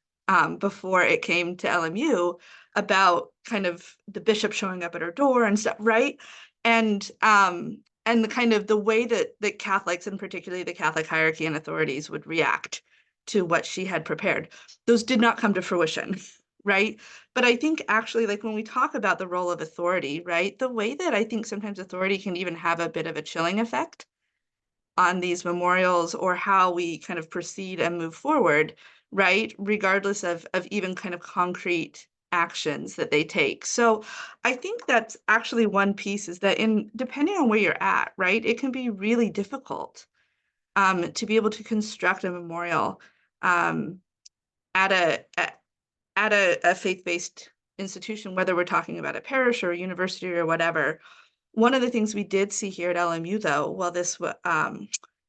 before it came to LMU, about kind of the bishop showing up at her door and stuff, right? And the kind of the way that Catholics, and particularly the Catholic hierarchy and authorities, would react to what she had prepared. Those did not come to fruition, right? But I think actually, like when we talk about the role of authority, right, the way that I think sometimes authority can even have a bit of a chilling effect on these memorials, or how we kind of proceed and move forward, right, regardless of even kind of concrete actions that they take. So I think that's actually one piece, is that depending on where you're at, right, it can be really difficult to be able to construct a memorial at a faith-based institution, whether we're talking about a parish or a university or whatever. One of the things we did see here at LMU, though, while this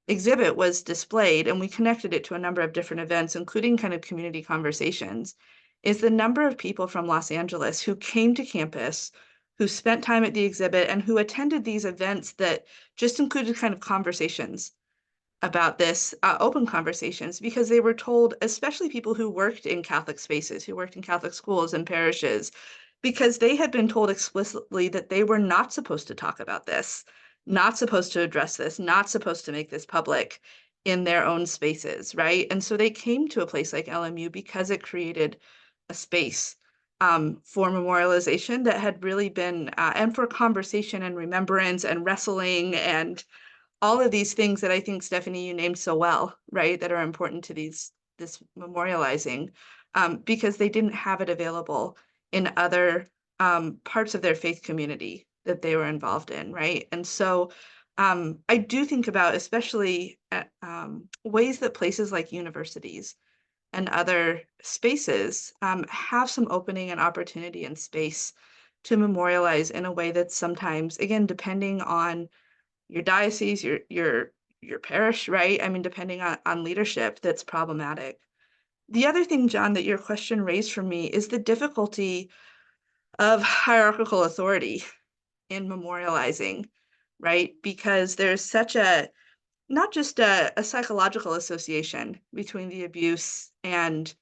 exhibit was displayed, and we connected it to a number of different events, including kind of community conversations, is the number of people from Los Angeles who came to campus, who spent time at the exhibit, and who attended these events that just included kind of conversations about this, open conversations, because they were told, especially people who worked in Catholic spaces, who worked in Catholic schools and parishes, because they had been told explicitly that they were not supposed to talk about this, not supposed to address this, not supposed to make this public in their own spaces, right? And so they came to a place like LMU because it created a space for memorialization that had really been, and for conversation and remembrance and wrestling and all of these things that I think, Stephanie, you named so well, right, that are important to this memorializing, because they didn't have it available in other parts of their faith community, that they were involved in, right? And so I do think about, especially ways that places like universities and other spaces have some opening and opportunity and space to memorialize in a way that's sometimes, again, depending on your diocese, your parish, right? I mean, depending on leadership, that's problematic. The other thing, John, that your question raised for me is the difficulty of hierarchical authority in memorializing, right? Because there's such a, not just a psychological association between the abuse and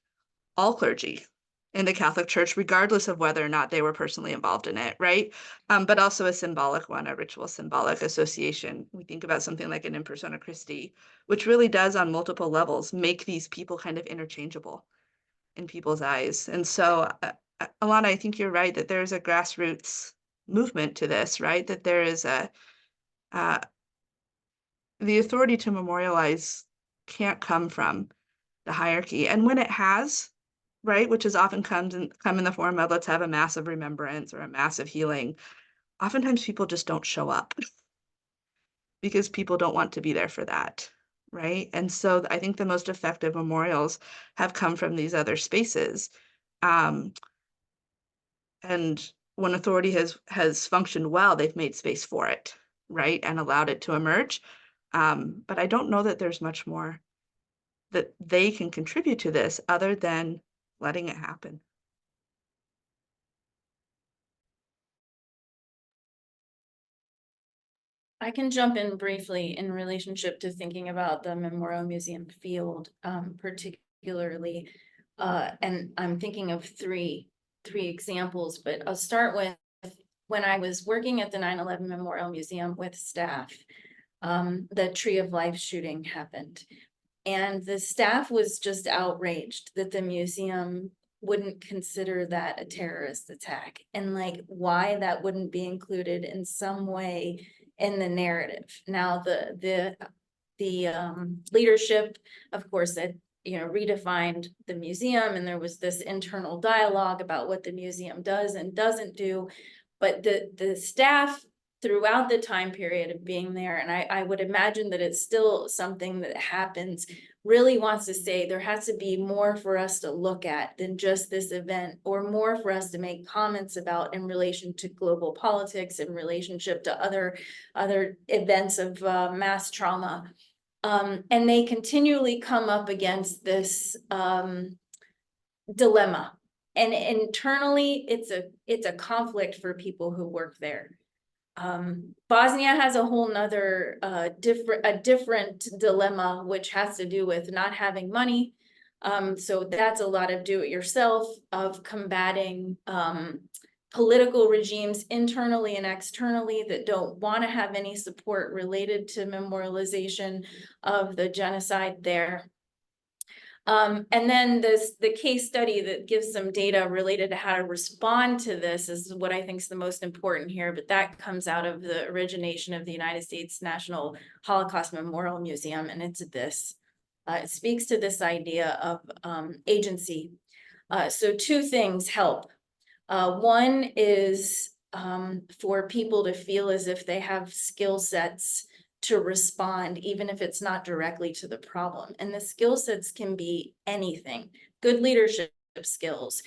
all clergy in the Catholic Church, regardless of whether or not they were personally involved in it, right? But also a symbolic one, a ritual symbolic association. We think about something like an in persona Christi, which really does on multiple levels make these people kind of interchangeable in people's eyes. And so, Alana, I think you're right that there's a grassroots movement to this, right? That there is the authority to memorialize can't come from the hierarchy. And when it has, right, which is often come in the form of let's have a massive remembrance or a massive healing, oftentimes people just don't show up because people don't want to be there for that, right? And so I think the most effective memorials have come from these other spaces. And when authority has functioned well, they've made space for it, right, and allowed it to emerge. But I don't know that there's much more that they can contribute to this other than letting it happen. I can jump in briefly in relationship to thinking about the Memorial Museum field, particularly, and I'm thinking of three examples, but I'll start with when I was working at the 9/11 Memorial Museum with staff. The Tree of Life shooting happened, and the staff was just outraged that the museum wouldn't consider that a terrorist attack, and like why that wouldn't be included in some way in the narrative. Now the leadership, of course, that redefined the museum, and there was this internal dialogue about what the museum does and doesn't do. But the staff throughout the time period of being there, and I would imagine that it's still something that happens, really wants to say there has to be more for us to look at than just this event, or more for us to make comments about in relation to global politics, in relationship to other events of mass trauma. And they continually come up against this dilemma. And internally, it's a conflict for people who work there. Bosnia has a whole nother different dilemma, which has to do with not having money. So that's a lot of do-it-yourself, of combating political regimes internally and externally that don't want to have any support related to memorialization of the genocide there. And then the case study that gives some data related to how to respond to this is what I think is the most important here, but that comes out of the origination of the United States National Holocaust Memorial Museum, and it's this. It speaks to this idea of agency. So two things help. One is for people to feel as if they have skill sets to respond, even if it's not directly to the problem. And the skill sets can be anything: good leadership skills,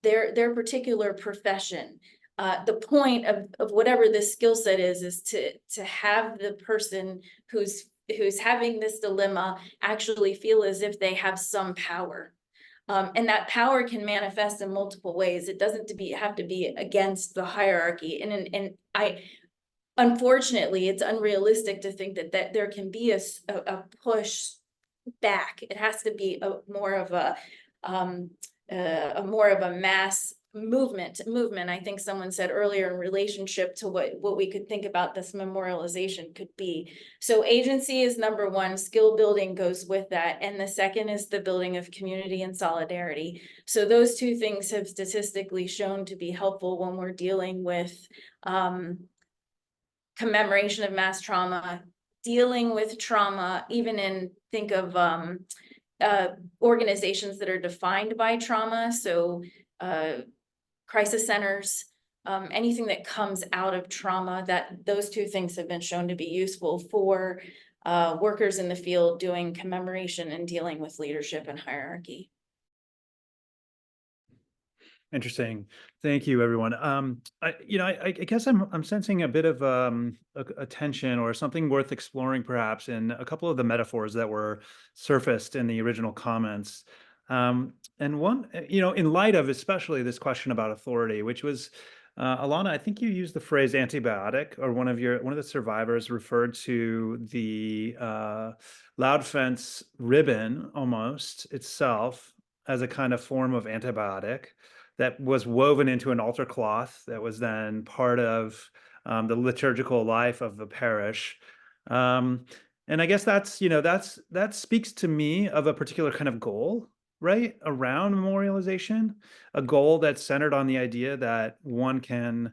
their particular profession. The point of whatever this skill set is to have the person who's having this dilemma actually feel as if they have some power. And that power can manifest in multiple ways. It doesn't have to be against the hierarchy. And unfortunately, it's unrealistic to think that there can be a push back. It has to be more of a mass movement. I think someone said earlier in relationship to what we could think about this memorialization could be. So agency is number one, skill building goes with that. And the second is the building of community and solidarity. So those two things have statistically shown to be helpful when we're dealing with commemoration of mass trauma, dealing with trauma, even think of organizations that are defined by trauma. So crisis centers, anything that comes out of trauma, that those two things have been shown to be useful for workers in the field doing commemoration and dealing with leadership and hierarchy. Interesting. Thank you, everyone. I guess I'm sensing a bit of a tension or something worth exploring, perhaps, in a couple of the metaphors that were surfaced in the original comments. And one, in light of especially this question about authority, which was, Alana, I think you used the phrase antibiotic, or one of the survivors referred to the loud fence ribbon almost itself as a kind of form of antibiotic that was woven into an altar cloth that was then part of the liturgical life of the parish. And I guess that speaks to me of a particular kind of goal, right, around memorialization, a goal that's centered on the idea that one can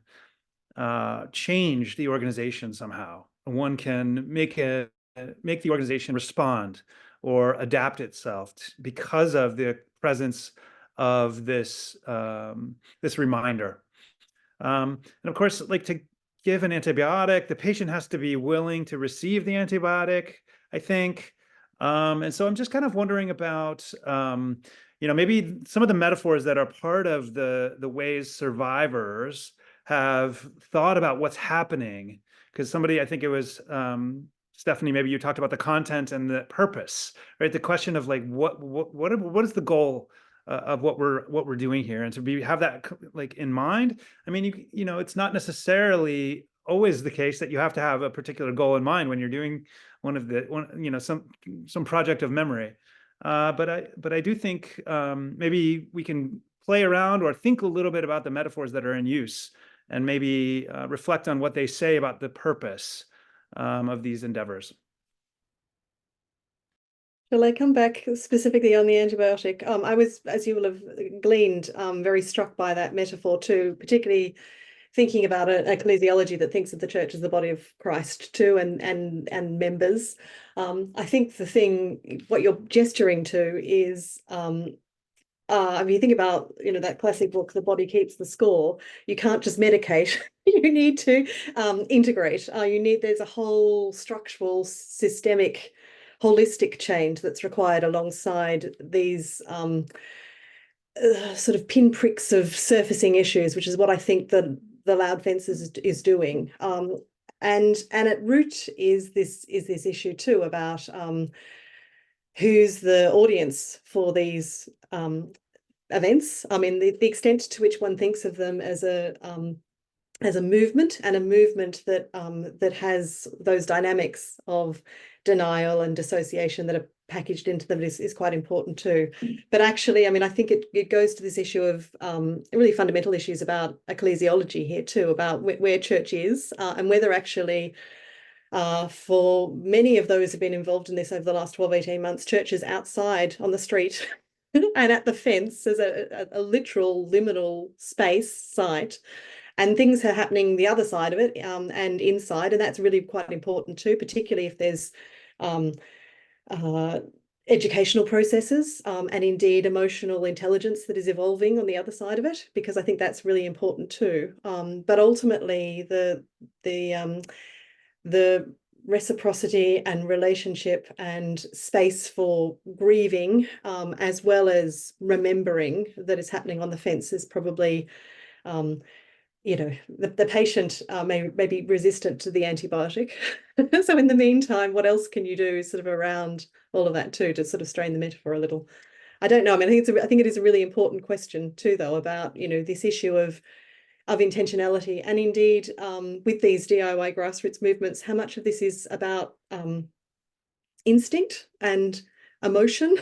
change the organization somehow. One can make the organization respond or adapt itself because of the presence of this this reminder. And of course, like, to give an antibiotic, the patient has to be willing to receive the antibiotic, I think. And so I'm just kind of wondering about, maybe some of the metaphors that are part of the ways survivors have thought about what's happening. Because somebody, I think it was Stephanie, maybe you talked about the content and the purpose, right? The question of like, what is the goal of what we're doing here, and to have that like in mind. I mean, it's not necessarily always the case that you have to have a particular goal in mind when you're doing some project of memory. But I do think maybe we can play around or think a little bit about the metaphors that are in use, and maybe reflect on what they say about the purpose of these endeavors. Shall I come back specifically on the antibiotic? I was, as you will have gleaned, very struck by that metaphor too, particularly thinking about an ecclesiology that thinks of the church as the body of Christ too, and members. I think what you're gesturing to is, I mean, you think about, that classic book, The Body Keeps the Score. You can't just medicate. You need to integrate. There's a whole structural, systemic, holistic change that's required alongside these sort of pinpricks of surfacing issues, which is what I think the loud fence is doing. And at root is this issue too about who's the audience for these events. I mean, the extent to which one thinks of them as a movement, and a movement that has those dynamics of denial and dissociation that are packaged into them is quite important too. But actually, I mean, I think it goes to this issue of really fundamental issues about ecclesiology here too, about where church is, and whether actually for many of those who've been involved in this over the last 12-18 months, churches outside on the street and at the fence as a literal liminal space site. And things are happening the other side of it, and inside, and that's really quite important too, particularly if there's educational processes and indeed emotional intelligence that is evolving on the other side of it, because I think that's really important too. But ultimately, the reciprocity and relationship and space for grieving, as well as remembering that is happening on the fence, is probably the patient may be resistant to the antibiotic. So in the meantime, what else can you do sort of around all of that too, to sort of strain the metaphor a little? I don't know. I mean, I think it is a really important question too, though, about this issue of intentionality, and indeed with these DIY grassroots movements, how much of this is about instinct and emotion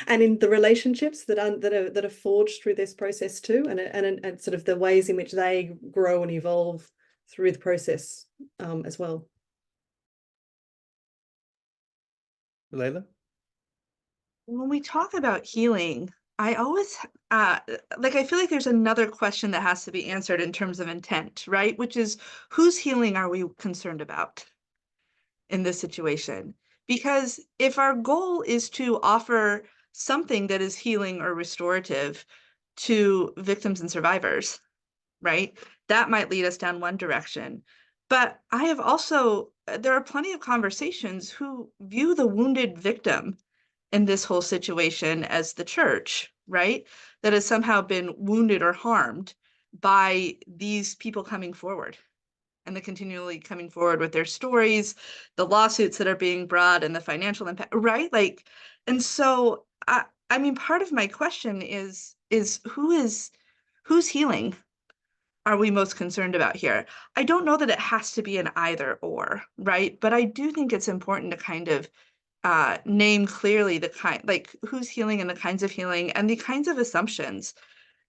and in the relationships that are forged through this process too, and sort of the ways in which they grow and evolve through the process as well. Layla? When we talk about healing, I always I feel like there's another question that has to be answered in terms of intent, right? Which is, whose healing are we concerned about in this situation? Because if our goal is to offer something that is healing or restorative to victims and survivors, right, that might lead us down one direction. But I have also, there are plenty of conversations who view the wounded victim in this whole situation as the church, right? That has somehow been wounded or harmed by these people coming forward and the continually coming forward with their stories, the lawsuits that are being brought and the financial impact, right? Like, and so I mean, part of my question is who's healing are we most concerned about here? I don't know that it has to be an either or, right? But I do think it's important to kind of name clearly the kind, like who's healing and the kinds of healing and the kinds of assumptions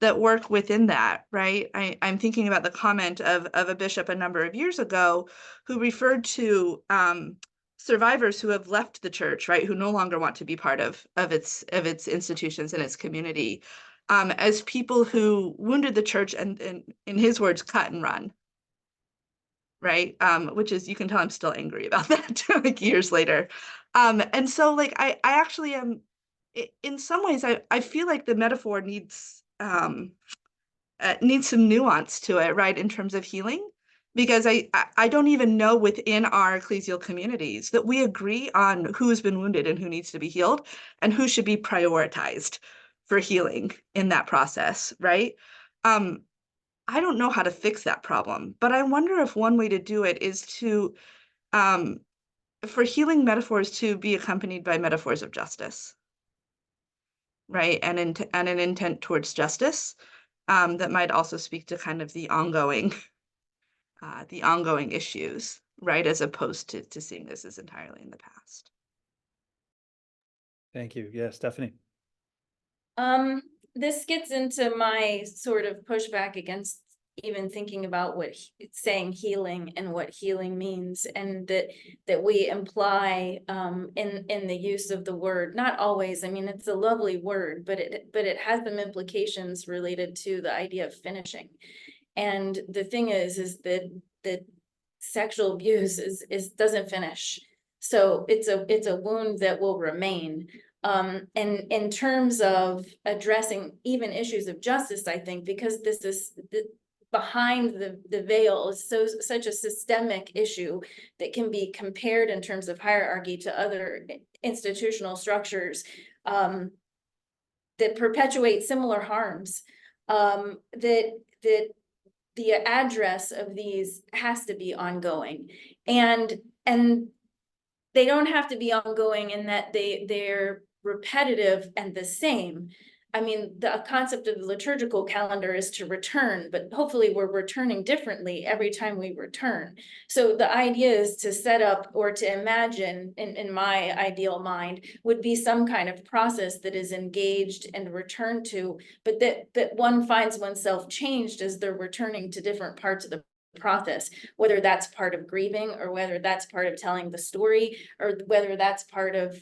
that work within that, right? I'm thinking about the comment of a bishop a number of years ago who referred to survivors who have left the church, right, who no longer want to be part of its institutions and its community, as people who wounded the church and in his words, cut and run, right? Which is, you can tell I'm still angry about that like years later. And so like I actually am, in some ways, I feel like the metaphor needs some nuance to it, right, in terms of healing, because I don't even know within our ecclesial communities that we agree on who's been wounded and who needs to be healed and who should be prioritized for healing in that process, right? I don't know how to fix that problem, but I wonder if one way to do it is to for healing metaphors to be accompanied by metaphors of justice, right? And an intent towards justice that might also speak to kind of the ongoing issues, right? As opposed to seeing this as entirely in the past. Thank you. Yes, Stephanie. This gets into my sort of pushback against even thinking about what saying healing and what healing means, and that we imply in the use of the word. Not always. I mean, it's a lovely word, but it has some implications related to the idea of finishing. And the thing is that sexual abuse is doesn't finish. So it's a wound that will remain. And in terms of addressing even issues of justice, I think, because this is behind the veil is such a systemic issue that can be compared in terms of hierarchy to other institutional structures that perpetuate similar harms, that the address of these has to be ongoing, and they don't have to be ongoing in that they're repetitive and the same. I mean, the concept of the liturgical calendar is to return, but hopefully we're returning differently every time we return. So the idea is to set up or to imagine, in my ideal mind, would be some kind of process that is engaged and returned to, but that one finds oneself changed as they're returning to different parts of the process, whether that's part of grieving or whether that's part of telling the story or whether that's part of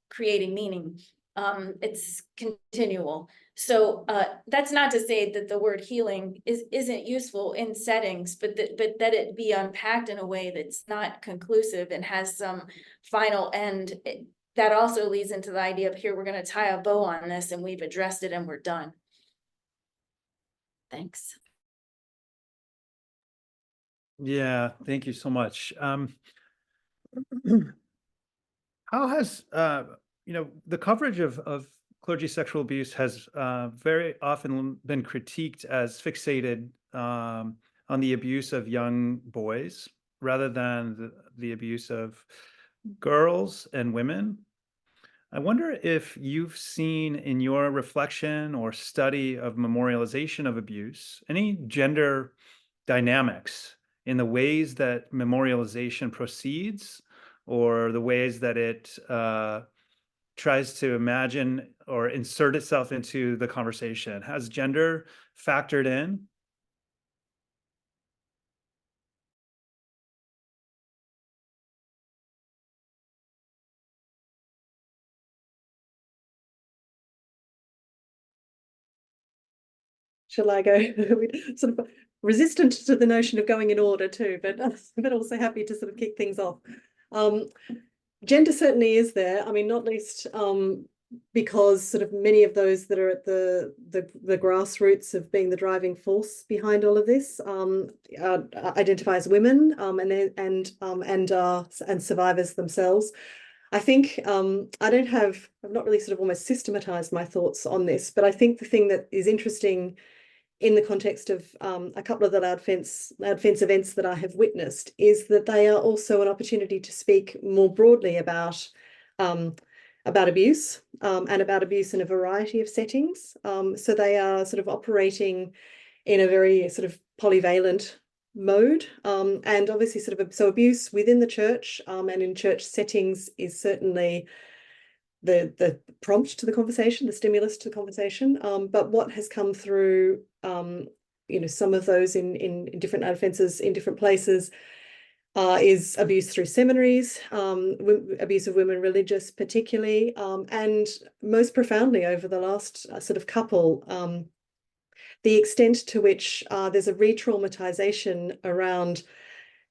creating meaning. It's continual. So that's not to say that the word healing isn't useful in settings, but that it be unpacked in a way that's not conclusive and has some final end. That also leads into the idea of, here, we're going to tie a bow on this and we've addressed it and we're done. Thanks. Yeah, thank you so much. How has the coverage of clergy sexual abuse has very often been critiqued as fixated on the abuse of young boys rather than the abuse of girls and women. I wonder if you've seen in your reflection or study of memorialization of abuse any gender dynamics in the ways that memorialization proceeds or the ways that it tries to imagine or insert itself into the conversation. Has gender factored in? Shall I go? Sort of resistant to the notion of going in order too, but also happy to sort of kick things off. Gender certainly is there. I mean, not least because sort of many of those that are at the grassroots of being the driving force behind all of this identify as women and survivors themselves. I think I've not really sort of almost systematized my thoughts on this, but I think the thing that is interesting in the context of a couple of the loud fence events that I have witnessed is that they are also an opportunity to speak more broadly about abuse and about abuse in a variety of settings. So they are sort of operating in a very sort of polyvalent mode, and obviously sort of so abuse within the church and in church settings is certainly the prompt to the conversation, the stimulus to the conversation. But what has come through, some of those in different offences in different places is abuse through seminaries, abuse of women religious particularly, and most profoundly over the last sort of couple, the extent to which there's a re-traumatization around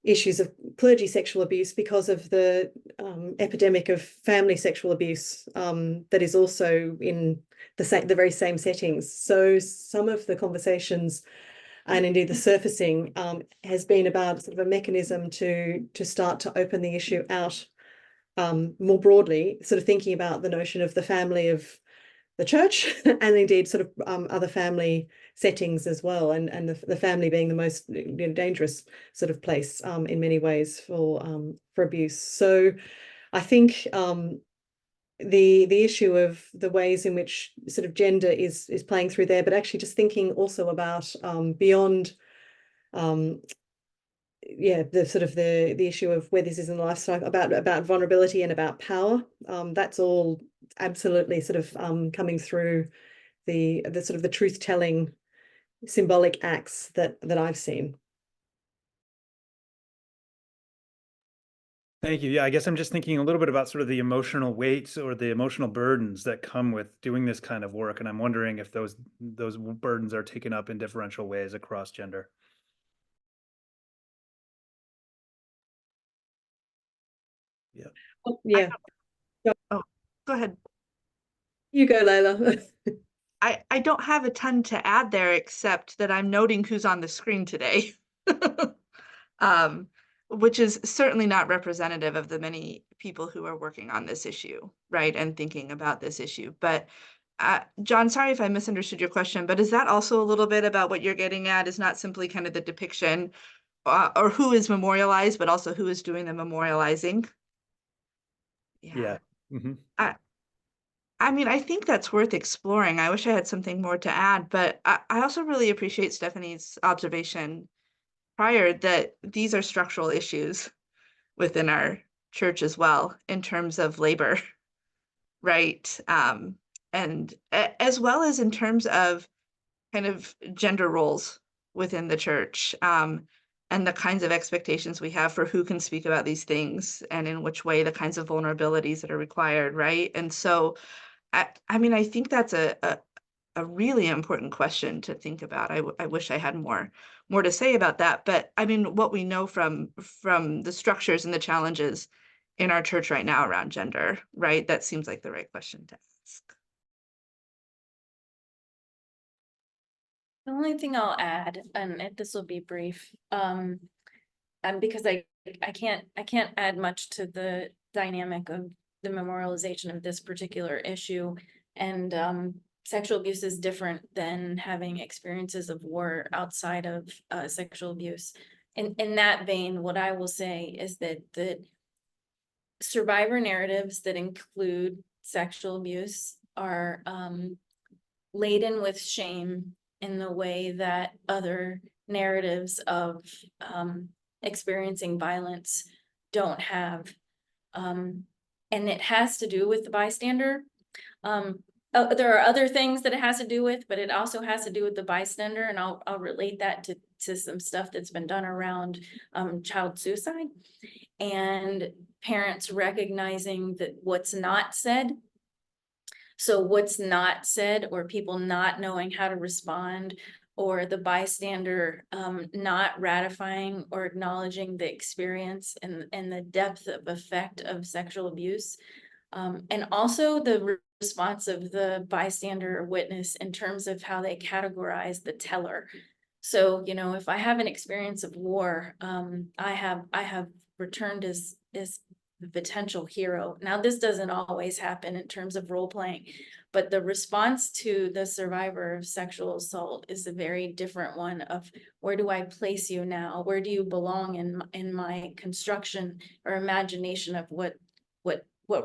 issues of clergy sexual abuse because of the epidemic of family sexual abuse that is also in the very same settings. So some of the conversations and indeed the surfacing has been about sort of a mechanism to start to open the issue out more broadly, sort of thinking about the notion of the family of the church and indeed sort of other family settings as well, and the family being the most dangerous sort of place in many ways for abuse. So I think the issue of the ways in which sort of gender is playing through there, but actually just thinking also about beyond the sort of the issue of where this is in the life cycle, about vulnerability and about power. That's all absolutely sort of coming through the sort of the truth-telling symbolic acts that I've seen. Thank you. Yeah, I guess I'm just thinking a little bit about sort of the emotional weights or the emotional burdens that come with doing this kind of work, and I'm wondering if those burdens are taken up in differential ways across gender. Yeah. Yeah. Oh, go ahead. You go, Layla. I don't have a ton to add there, except that I'm noting who's on the screen today. Which is certainly not representative of the many people who are working on this issue, right, and thinking about this issue. But John, sorry if I misunderstood your question, but is that also a little bit about what you're getting at, is not simply kind of the depiction or who is memorialized, but also who is doing the memorializing? Yeah. Mm-hmm. I mean, I think that's worth exploring. I wish I had something more to add, but I also really appreciate Stephanie's observation prior that these are structural issues within our church as well in terms of labor, right? And as well as in terms of kind of gender roles within the church, and the kinds of expectations we have for who can speak about these things and in which way, the kinds of vulnerabilities that are required, right? And so I mean, I think that's a really important question to think about. I wish I had more to say about that. But I mean, what we know from the structures and the challenges in our church right now around gender, right? That seems like the right question to ask. The only thing I'll add, and this will be brief, because I can't add much to the dynamic of the memorialization of this particular issue, and sexual abuse is different than having experiences of war outside of sexual abuse. In that vein, what I will say is that the survivor narratives that include sexual abuse are laden with shame in the way that other narratives of experiencing violence don't have. And it has to do with the bystander. There are other things that it has to do with, but it also has to do with the bystander, and I'll relate that to some stuff that's been done around child suicide and parents recognizing that what's not said. So what's not said, or people not knowing how to respond, or the bystander not ratifying or acknowledging the experience and the depth of effect of sexual abuse. And also the response of the bystander or witness in terms of how they categorize the teller. So, you know, if I have an experience of war, I have returned as the potential hero. Now, this doesn't always happen in terms of role playing, but the response to the survivor of sexual assault is a very different one of where do I place you now? Where do you belong in my construction or imagination of what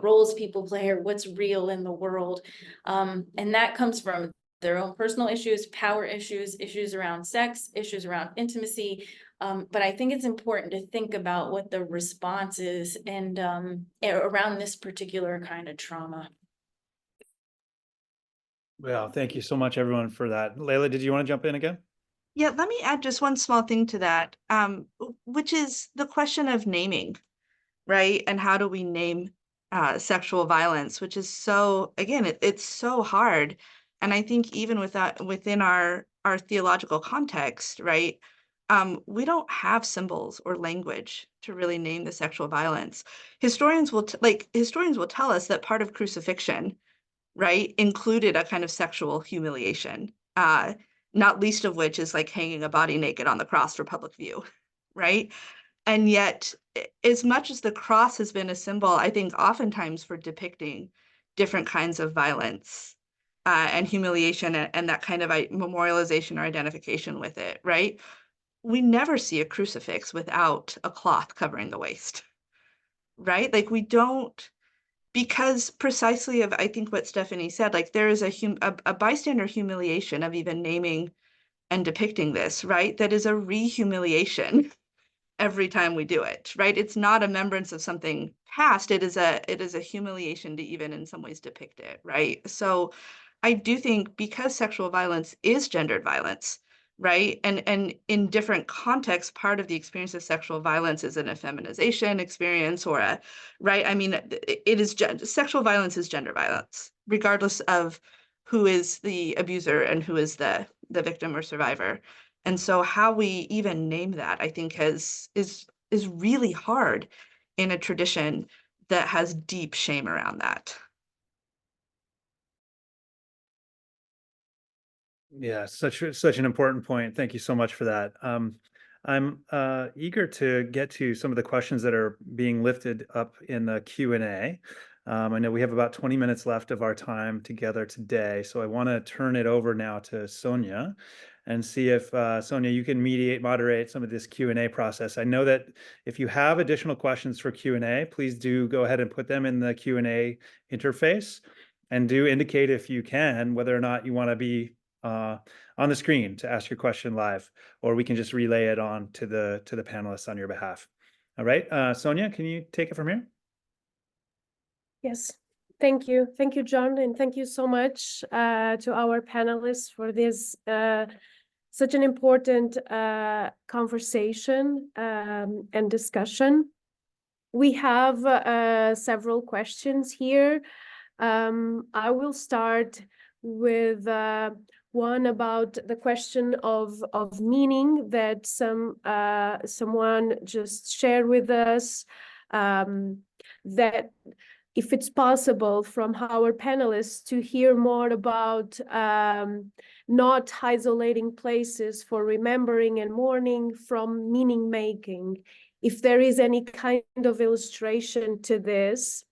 roles people play or what's real in the world? And that comes from their own personal issues, power issues, issues around sex, issues around intimacy. But I think it's important to think about what the response is and around this particular kind of trauma. Well, thank you so much, everyone, for that. Layla, did you want to jump in again? Yeah, let me add just one small thing to that, which is the question of naming, right? And how do we name sexual violence, which is so, again, it's so hard. And I think even within our theological context, right? We don't have symbols or language to really name the sexual violence. Historians will tell us that part of crucifixion, right, included a kind of sexual humiliation, not least of which is like hanging a body naked on the cross for public view, right? And yet, as much as the cross has been a symbol, I think oftentimes for depicting different kinds of violence and humiliation and that kind of memorialization or identification with it, right? We never see a crucifix without a cloth covering the waist, right? Like we don't, because precisely of, I think what Stephanie said, like there is a bystander humiliation of even naming and depicting this, right? That is a re-humiliation every time we do it, right? It's not a remembrance of something past. It is a humiliation to even in some ways depict it, right? So I do think because sexual violence is gendered violence, right? And in different contexts, part of the experience of sexual violence is an effeminization experience or a, right? I mean, it is sexual violence is gender violence, regardless of who is the abuser and who is the victim or survivor. And so how we even name that, I think is really hard in a tradition that has deep shame around that. Yeah, such an important point. Thank you so much for that. I'm eager to get to some of the questions that are being lifted up in the Q&A. I know we have about 20 minutes left of our time together today, so I want to turn it over now to Sonia and see if Sonia, you can moderate some of this Q&A process. I know that if you have additional questions for Q&A, please do go ahead and put them in the Q&A interface, and do indicate if you can whether or not you want to be on the screen to ask your question live, or we can just relay it on to the panelists on your behalf. All right, Sonia, can you take it from here? Yes, thank you. Thank you, John, and thank you so much to our panelists for this such an important conversation and discussion. We have several questions here. I will start with one about the question of meaning that someone just shared with us, that if it's possible from our panelists to hear more about not isolating places for remembering and mourning from meaning making, if there is any kind of illustration to this.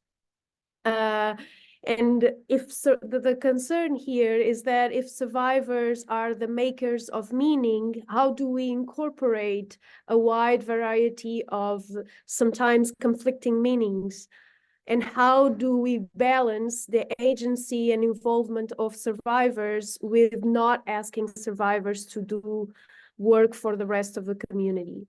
And if so, the concern here is that if survivors are the makers of meaning, how do we incorporate a wide variety of sometimes conflicting meanings? And how do we balance the agency and involvement of survivors with not asking survivors to do work for the rest of the community?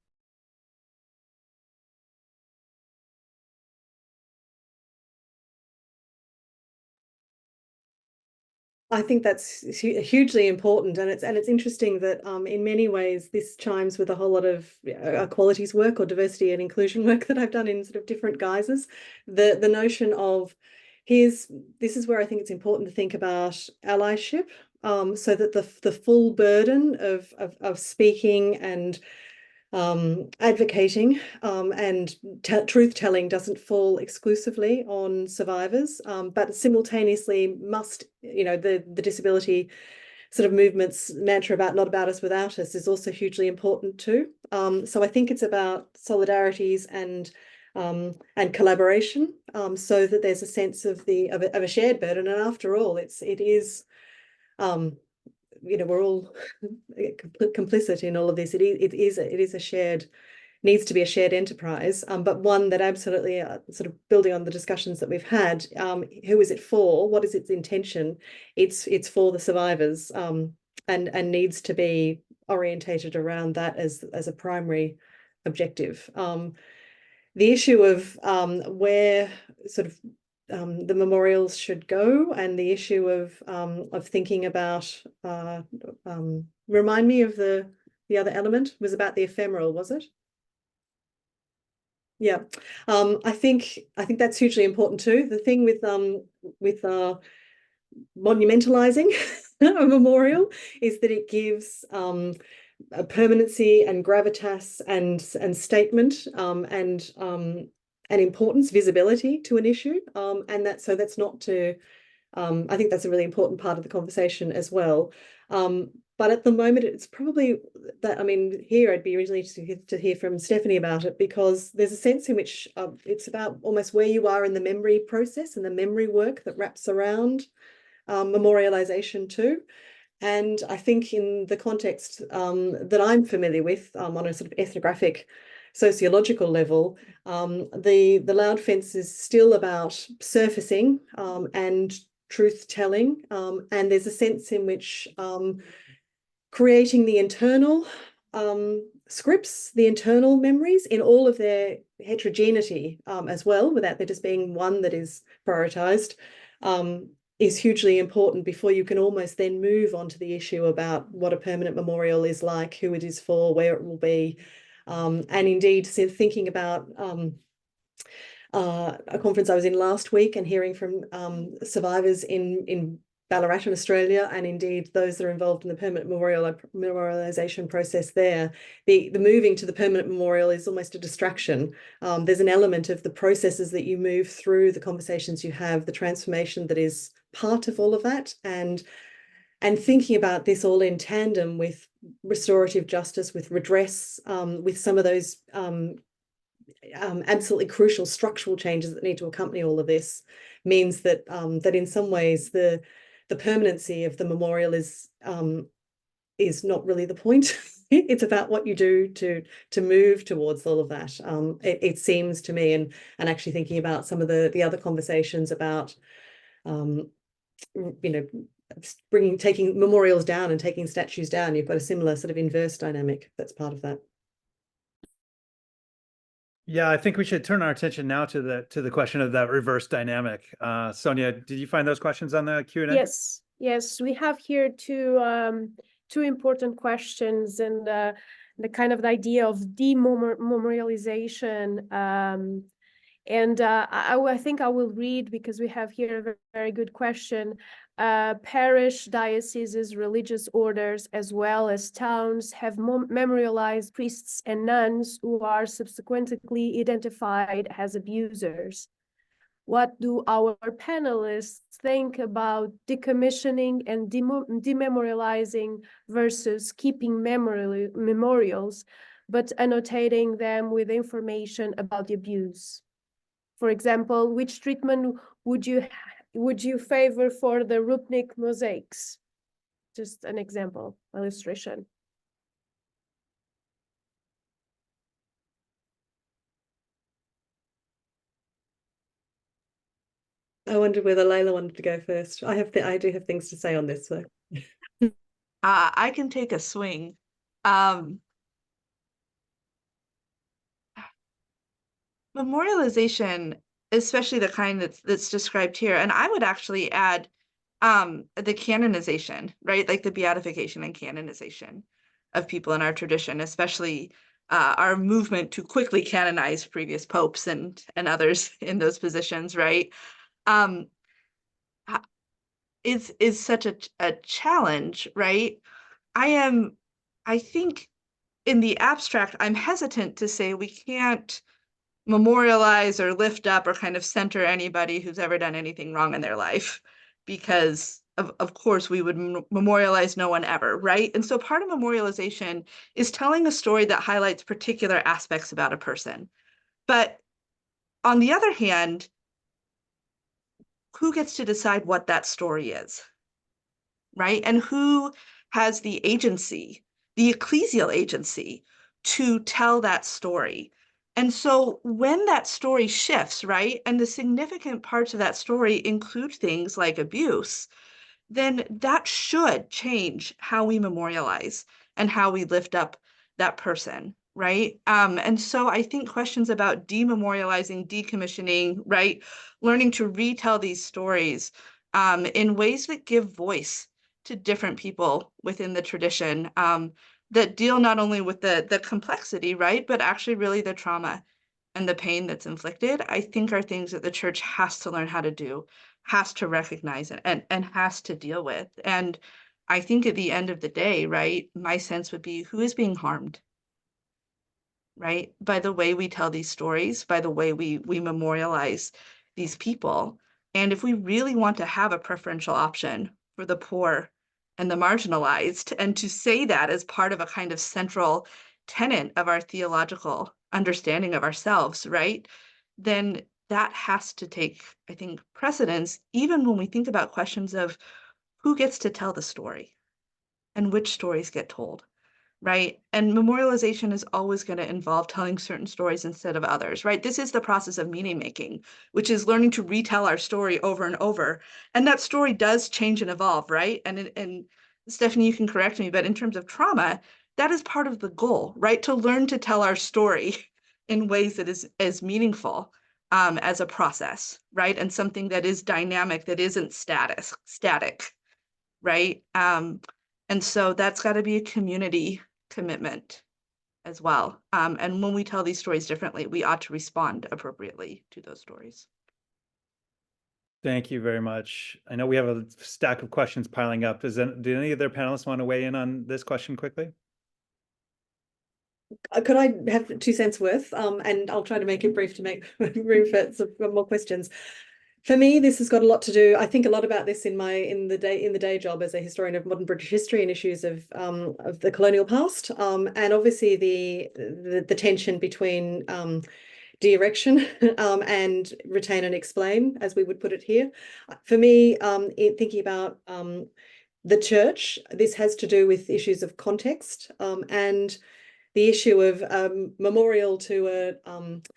I think that's hugely important, and it's interesting that in many ways this chimes with a whole lot of equalities work or diversity and inclusion work that I've done in sort of different guises. The notion of this is where I think it's important to think about allyship, so that the full burden of speaking and advocating and truth telling doesn't fall exclusively on survivors, but simultaneously must, the disability sort of movement's mantra about not about us without us is also hugely important too. So I think it's about solidarities and collaboration, so that there's a sense of a shared burden. And after all, it is we're all complicit in all of this. It is a shared, needs to be a shared enterprise, but one that absolutely, sort of building on the discussions that we've had, who is it for? What is its intention? It's for the survivors, and needs to be orientated around that as a primary objective. The issue of where sort of the memorials should go, and the issue of thinking about remind me of the other element was about the ephemeral, was it? Yeah, I think that's hugely important too. The thing with monumentalizing a memorial is that it gives a permanency and gravitas and statement, and importance, visibility to an issue, and that's not to I think that's a really important part of the conversation as well. But at the moment, it's probably that, I mean, here I'd be really interested to hear from Stephanie about it, because there's a sense in which it's about almost where you are in the memory process and the memory work that wraps around memorialization too. And I think in the context that I'm familiar with, on a sort of ethnographic, sociological level, the loud fence is still about surfacing and truth telling, and there's a sense in which creating the internal scripts, the internal memories in all of their heterogeneity as well, without there just being one that is prioritized, is hugely important before you can almost then move on to the issue about what a permanent memorial is like, who it is for, where it will be, and indeed thinking about a conference I was in last week and hearing from survivors in Ballarat in Australia, and indeed those that are involved in the permanent memorialization process there. The moving to the permanent memorial is almost a distraction. There's an element of the processes that you move through, the conversations you have, the transformation that is part of all of that, and thinking about this all in tandem with restorative justice, with redress, with some of those absolutely crucial structural changes that need to accompany all of this, means that that in some ways the permanency of the memorial is not really the point. It's about what you do to move towards all of that. It seems to me, and actually thinking about some of the other conversations about taking memorials down and taking statues down, you've got a similar sort of inverse dynamic that's part of that. Yeah, I think we should turn our attention now to the question of that reverse dynamic. Sonia, did you find those questions on the Q&A? Yes, we have here two important questions, and the kind of the idea of dememorialization. And I think I will read, because we have here a very, very good question. Parish, dioceses, religious orders, as well as towns, have memorialized priests and nuns who are subsequently identified as abusers. What do our panelists think about decommissioning and dememorializing versus keeping memorials, but annotating them with information about the abuse? For example, which treatment would you favor for the Rupnik mosaics? Just an example, illustration. I wondered whether Layla wanted to go first. I do have things to say on this, so. I can take a swing. Memorialization, especially the kind that's described here, and I would actually add the canonization, right? Like the beatification and canonization of people in our tradition, especially our movement to quickly canonize previous popes and others in those positions, right? Is such a challenge, right? I think in the abstract, I'm hesitant to say we can't memorialize or lift up or kind of center anybody who's ever done anything wrong in their life, because of course we would memorialize no one ever, right? And so part of memorialization is telling a story that highlights particular aspects about a person. But on the other hand, who gets to decide what that story is, right? And who has the agency, the ecclesial agency, to tell that story? And so when that story shifts, right, and the significant parts of that story include things like abuse, then that should change how we memorialize and how we lift up that person, right? And so I think questions about dememorializing, decommissioning, right, learning to retell these stories in ways that give voice to different people within the tradition, that deal not only with the complexity, right, but actually really the trauma and the pain that's inflicted, I think are things that the church has to learn how to do, has to recognize it, and has to deal with. And I think at the end of the day, right, my sense would be who is being harmed, right, by the way we tell these stories, by the way we memorialize these people. And if we really want to have a preferential option for the poor and the marginalized, and to say that as part of a kind of central tenet of our theological understanding of ourselves, right, then that has to take, I think, precedence, even when we think about questions of who gets to tell the story and which stories get told, right? And memorialization is always going to involve telling certain stories instead of others, right? This is the process of meaning making, which is learning to retell our story over and over. And that story does change and evolve, right? And Stephanie, you can correct me, but in terms of trauma, that is part of the goal, right? To learn to tell our story in ways that is as meaningful as a process, right? And something that is dynamic, that isn't static, right? And so that's got to be a community commitment as well. And when we tell these stories differently, we ought to respond appropriately to those stories. Thank you very much. I know we have a stack of questions piling up. Do any of their panelists want to weigh in on this question quickly? Could I have 2 cents worth? And I'll try to make it brief to make room for some more questions. For me, this has got a lot to do. I think a lot about this in the day job as a historian of modern British history and issues of the colonial past, and obviously the tension between de-erection and retain and explain, as we would put it here. For me, in thinking about the church, this has to do with issues of context, and the issue of memorial to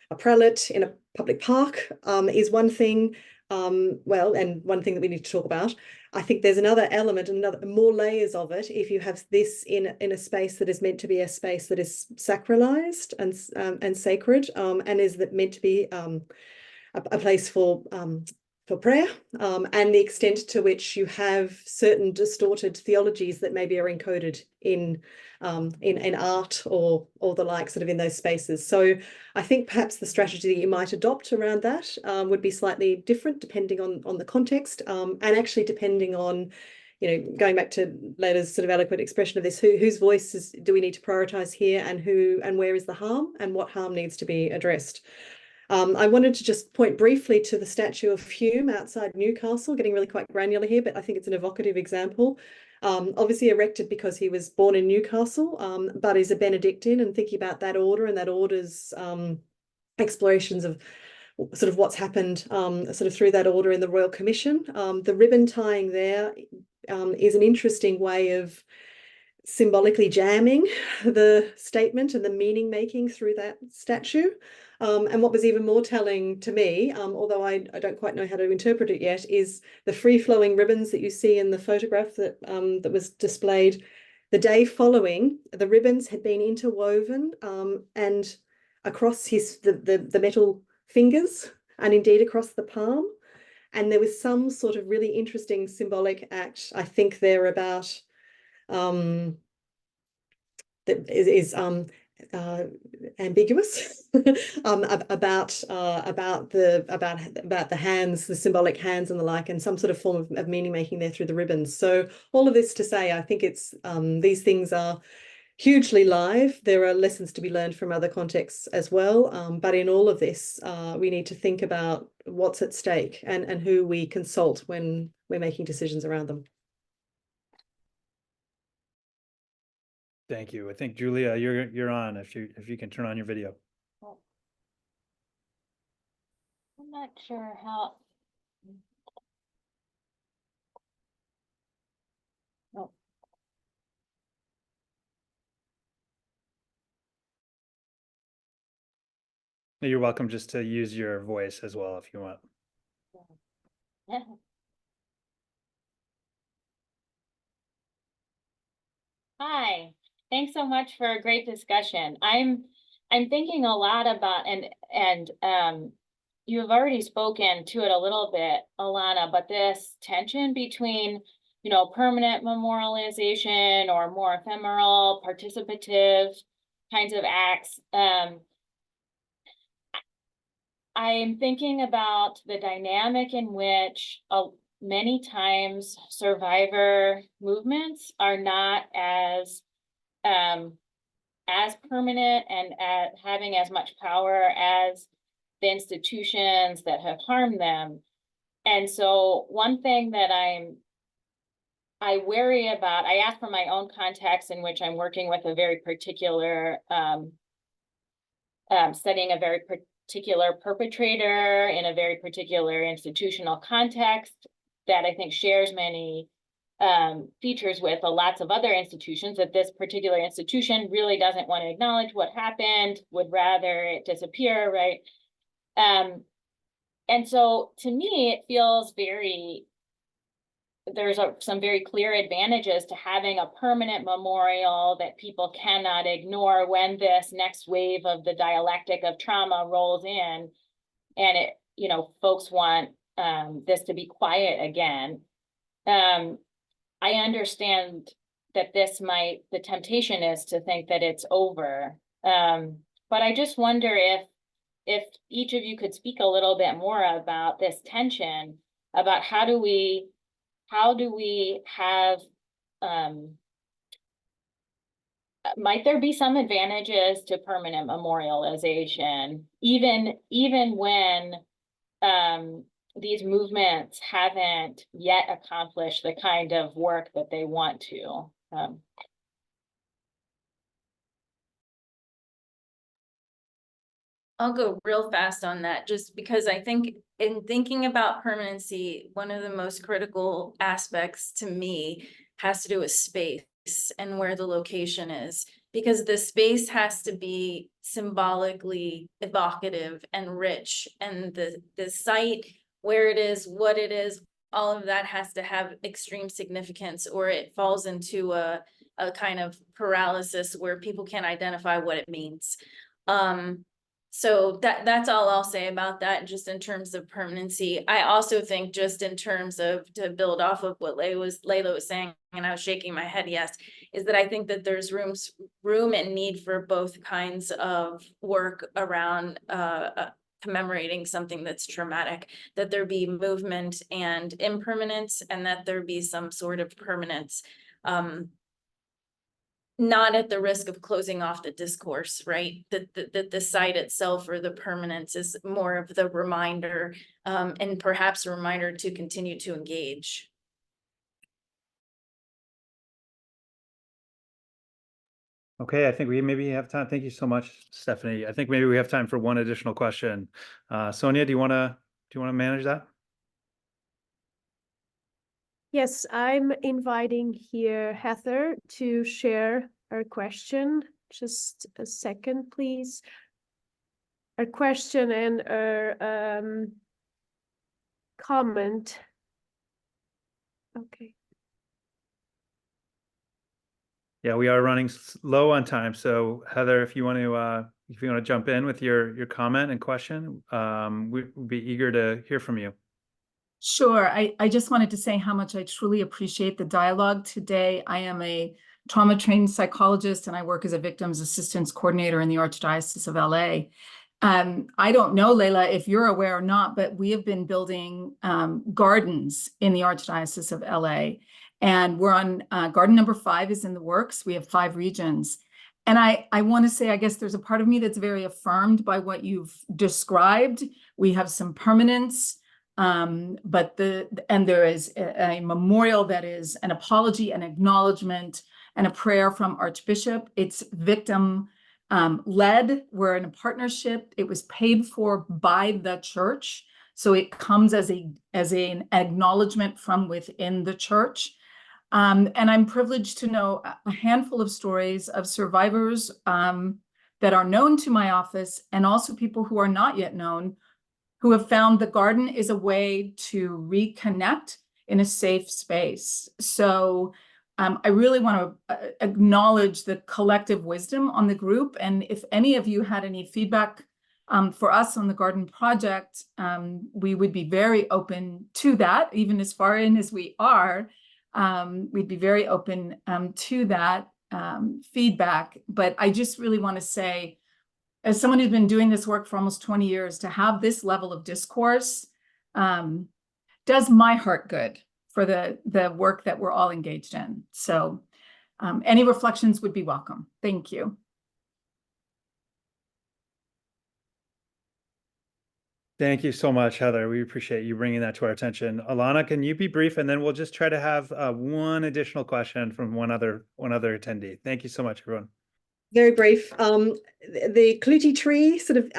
a prelate in a public park is one thing. Well, and one thing that we need to talk about. I think there's another element, more layers of it. If you have this in a space that is meant to be a space that is sacralized and sacred, and is that meant to be a place for prayer, and the extent to which you have certain distorted theologies that maybe are encoded in art or the like, sort of in those spaces. So I think perhaps the strategy that you might adopt around that would be slightly different depending on the context, and actually depending on, going back to Lela's sort of eloquent expression of this, whose voices do we need to prioritize here, and where is the harm, and what harm needs to be addressed. I wanted to just point briefly to the statue of Hume outside Newcastle, getting really quite granular here, but I think it's an evocative example. Obviously erected because he was born in Newcastle, but is a Benedictine, and thinking about that order and that order's explorations of sort of what's happened sort of through that order in the Royal Commission. The ribbon tying there is an interesting way of symbolically jamming the statement and the meaning making through that statue. And what was even more telling to me, although I don't quite know how to interpret it yet, is the free-flowing ribbons that you see in the photograph that that was displayed. The day following, the ribbons had been interwoven and across the metal fingers, and indeed across the palm. And there was some sort of really interesting symbolic act, I think they're about that is ambiguous about the hands, the symbolic hands and the like, and some sort of form of meaning making there through the ribbons. So all of this to say, I think it's these things are hugely live. There are lessons to be learned from other contexts as well. But in all of this, we need to think about what's at stake and who we consult when we're making decisions around them. Thank you. I think Julia, you're on if you can turn on your video. I'm not sure how. Oh, You're welcome just to use your voice as well if you want. Hi, thanks so much for a great discussion. I'm thinking a lot about and you have already spoken to it a little bit, Alana, but this tension between, you know, permanent memorialization or more ephemeral, participative kinds of acts. I'm thinking about the dynamic in which many times survivor movements are not as permanent and having as much power as the institutions that have harmed them. And so one thing that I worry about, I ask for my own context in which I'm working with a very particular, studying a very particular perpetrator in a very particular institutional context that I think shares many features with lots of other institutions, that this particular institution really doesn't want to acknowledge what happened, would rather it disappear, right? And so to me, it feels there's some very clear advantages to having a permanent memorial that people cannot ignore when this next wave of the dialectic of trauma rolls in, and it, you know, folks want this to be quiet again. I understand that the temptation is to think that it's over. But I just wonder if each of you could speak a little bit more about this tension, about how do we have, might there be some advantages to permanent memorialization, even when these movements haven't yet accomplished the kind of work that they want to? I'll go real fast on that, just because I think in thinking about permanency, one of the most critical aspects to me has to do with space and where the location is, because the space has to be symbolically evocative and rich, and the site, where it is, what it is, all of that has to have extreme significance, or it falls into a kind of paralysis where people can't identify what it means. So that's all I'll say about that, just in terms of permanency. I also think, just in terms of, to build off of what Layla was saying, and I was shaking my head, yes, is that I think that there's room and need for both kinds of work around commemorating something that's traumatic, that there be movement and impermanence, and that there be some sort of permanence. Not at the risk of closing off the discourse, right? That the site itself, or the permanence, is more of the reminder, and perhaps a reminder to continue to engage. Okay, I think we maybe have time. Thank you so much, Stephanie. I think maybe we have time for one additional question. Sonia, do you want to manage that? Yes, I'm inviting here Heather to share her question. Just a second, please. Her question and her comment. Okay. Yeah, we are running low on time. So Heather, if you want to jump in with your comment and question, we'd be eager to hear from you. Sure. I just wanted to say how much I truly appreciate the dialogue today. I am a trauma-trained psychologist, and I work as a victims assistance coordinator in the Archdiocese of LA. I don't know, Layla, if you're aware or not, but we have been building gardens in the Archdiocese of LA. And we're on garden number 5 is in the works. We have 5 regions. And I want to say, I guess there's a part of me that's very affirmed by what you've described. We have some permanence, but there is a memorial that is an apology, an acknowledgement, and a prayer from Archbishop. It's victim led. We're in a partnership. It was paid for by the church. So it comes as an acknowledgement from within the church. And I'm privileged to know a handful of stories of survivors that are known to my office, and also people who are not yet known, who have found the garden is a way to reconnect in a safe space. So I really want to acknowledge the collective wisdom on the group. And if any of you had any feedback for us on the garden project, we would be very open to that, even as far in as we are. We'd be very open to that feedback. But I just really want to say, as someone who's been doing this work for almost 20 years, to have this level of discourse does my heart good for the work that we're all engaged in. So any reflections would be welcome. Thank you. Thank you so much, Heather. We appreciate you bringing that to our attention. Alana, can you be brief? And then we'll just try to have one additional question from one other attendee. Thank you so much, everyone. Very brief. The Clergy tree sort of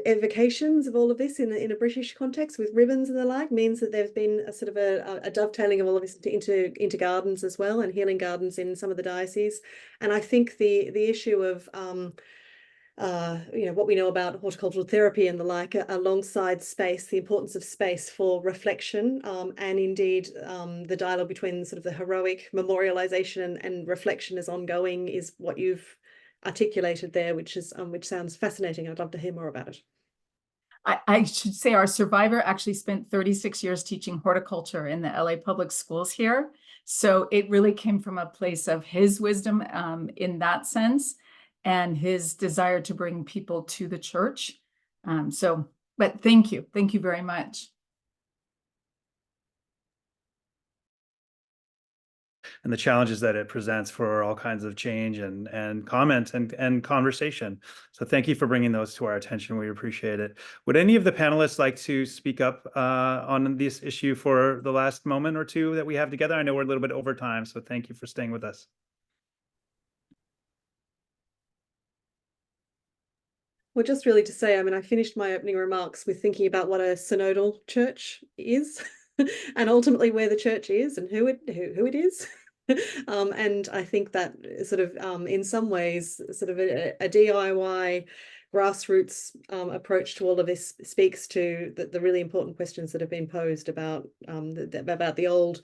evocations of all of this in a British context with ribbons and the like means that there's been a sort of a dovetailing of all of this into gardens as well, and healing gardens in some of the dioceses. And I think the issue of what we know about horticultural therapy and the like, alongside space, the importance of space for reflection, and indeed the dialogue between sort of the heroic memorialization and reflection as ongoing, is what you've articulated there, which sounds fascinating. I'd love to hear more about it. I should say our survivor actually spent 36 years teaching horticulture in the LA public schools here. So it really came from a place of his wisdom in that sense, and his desire to bring people to the church. But thank you very much. And the challenges that it presents for all kinds of change and comment and conversation. So thank you for bringing those to our attention. We appreciate it. Would any of the panelists like to speak up on this issue for the last moment or two that we have together? I know we're a little bit over time, so thank you for staying with us. Well, just really to say, I mean, I finished my opening remarks with thinking about what a synodal church is and ultimately where the church is and who it is. And I think that sort of, in some ways, sort of a DIY grassroots approach to all of this speaks to the really important questions that have been posed about the old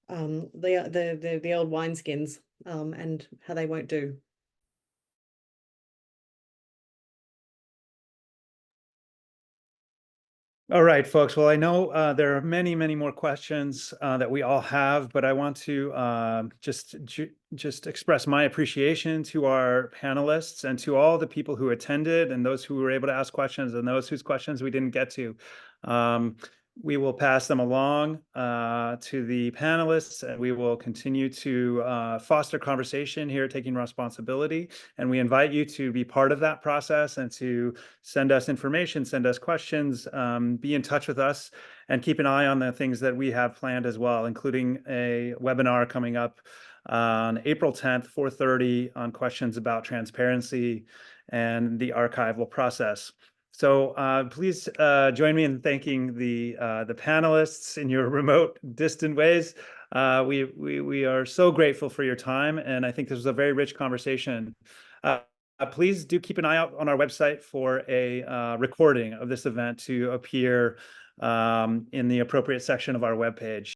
the old wineskins and how they won't do. All right, folks. Well, I know there are many, many more questions that we all have, but I want to just express my appreciation to our panelists and to all the people who attended and those who were able to ask questions and those whose questions we didn't get to. We will pass them along to the panelists, and we will continue to foster conversation here at Taking Responsibility. And we invite you to be part of that process and to send us information, send us questions, be in touch with us, and keep an eye on the things that we have planned as well, including a webinar coming up on April 10th, 4:30, on questions about transparency and the archival process. So please join me in thanking the panelists in your remote, distant ways. We are so grateful for your time, and I think this was a very rich conversation. Please do keep an eye out on our website for a recording of this event to appear in the appropriate section of our webpage.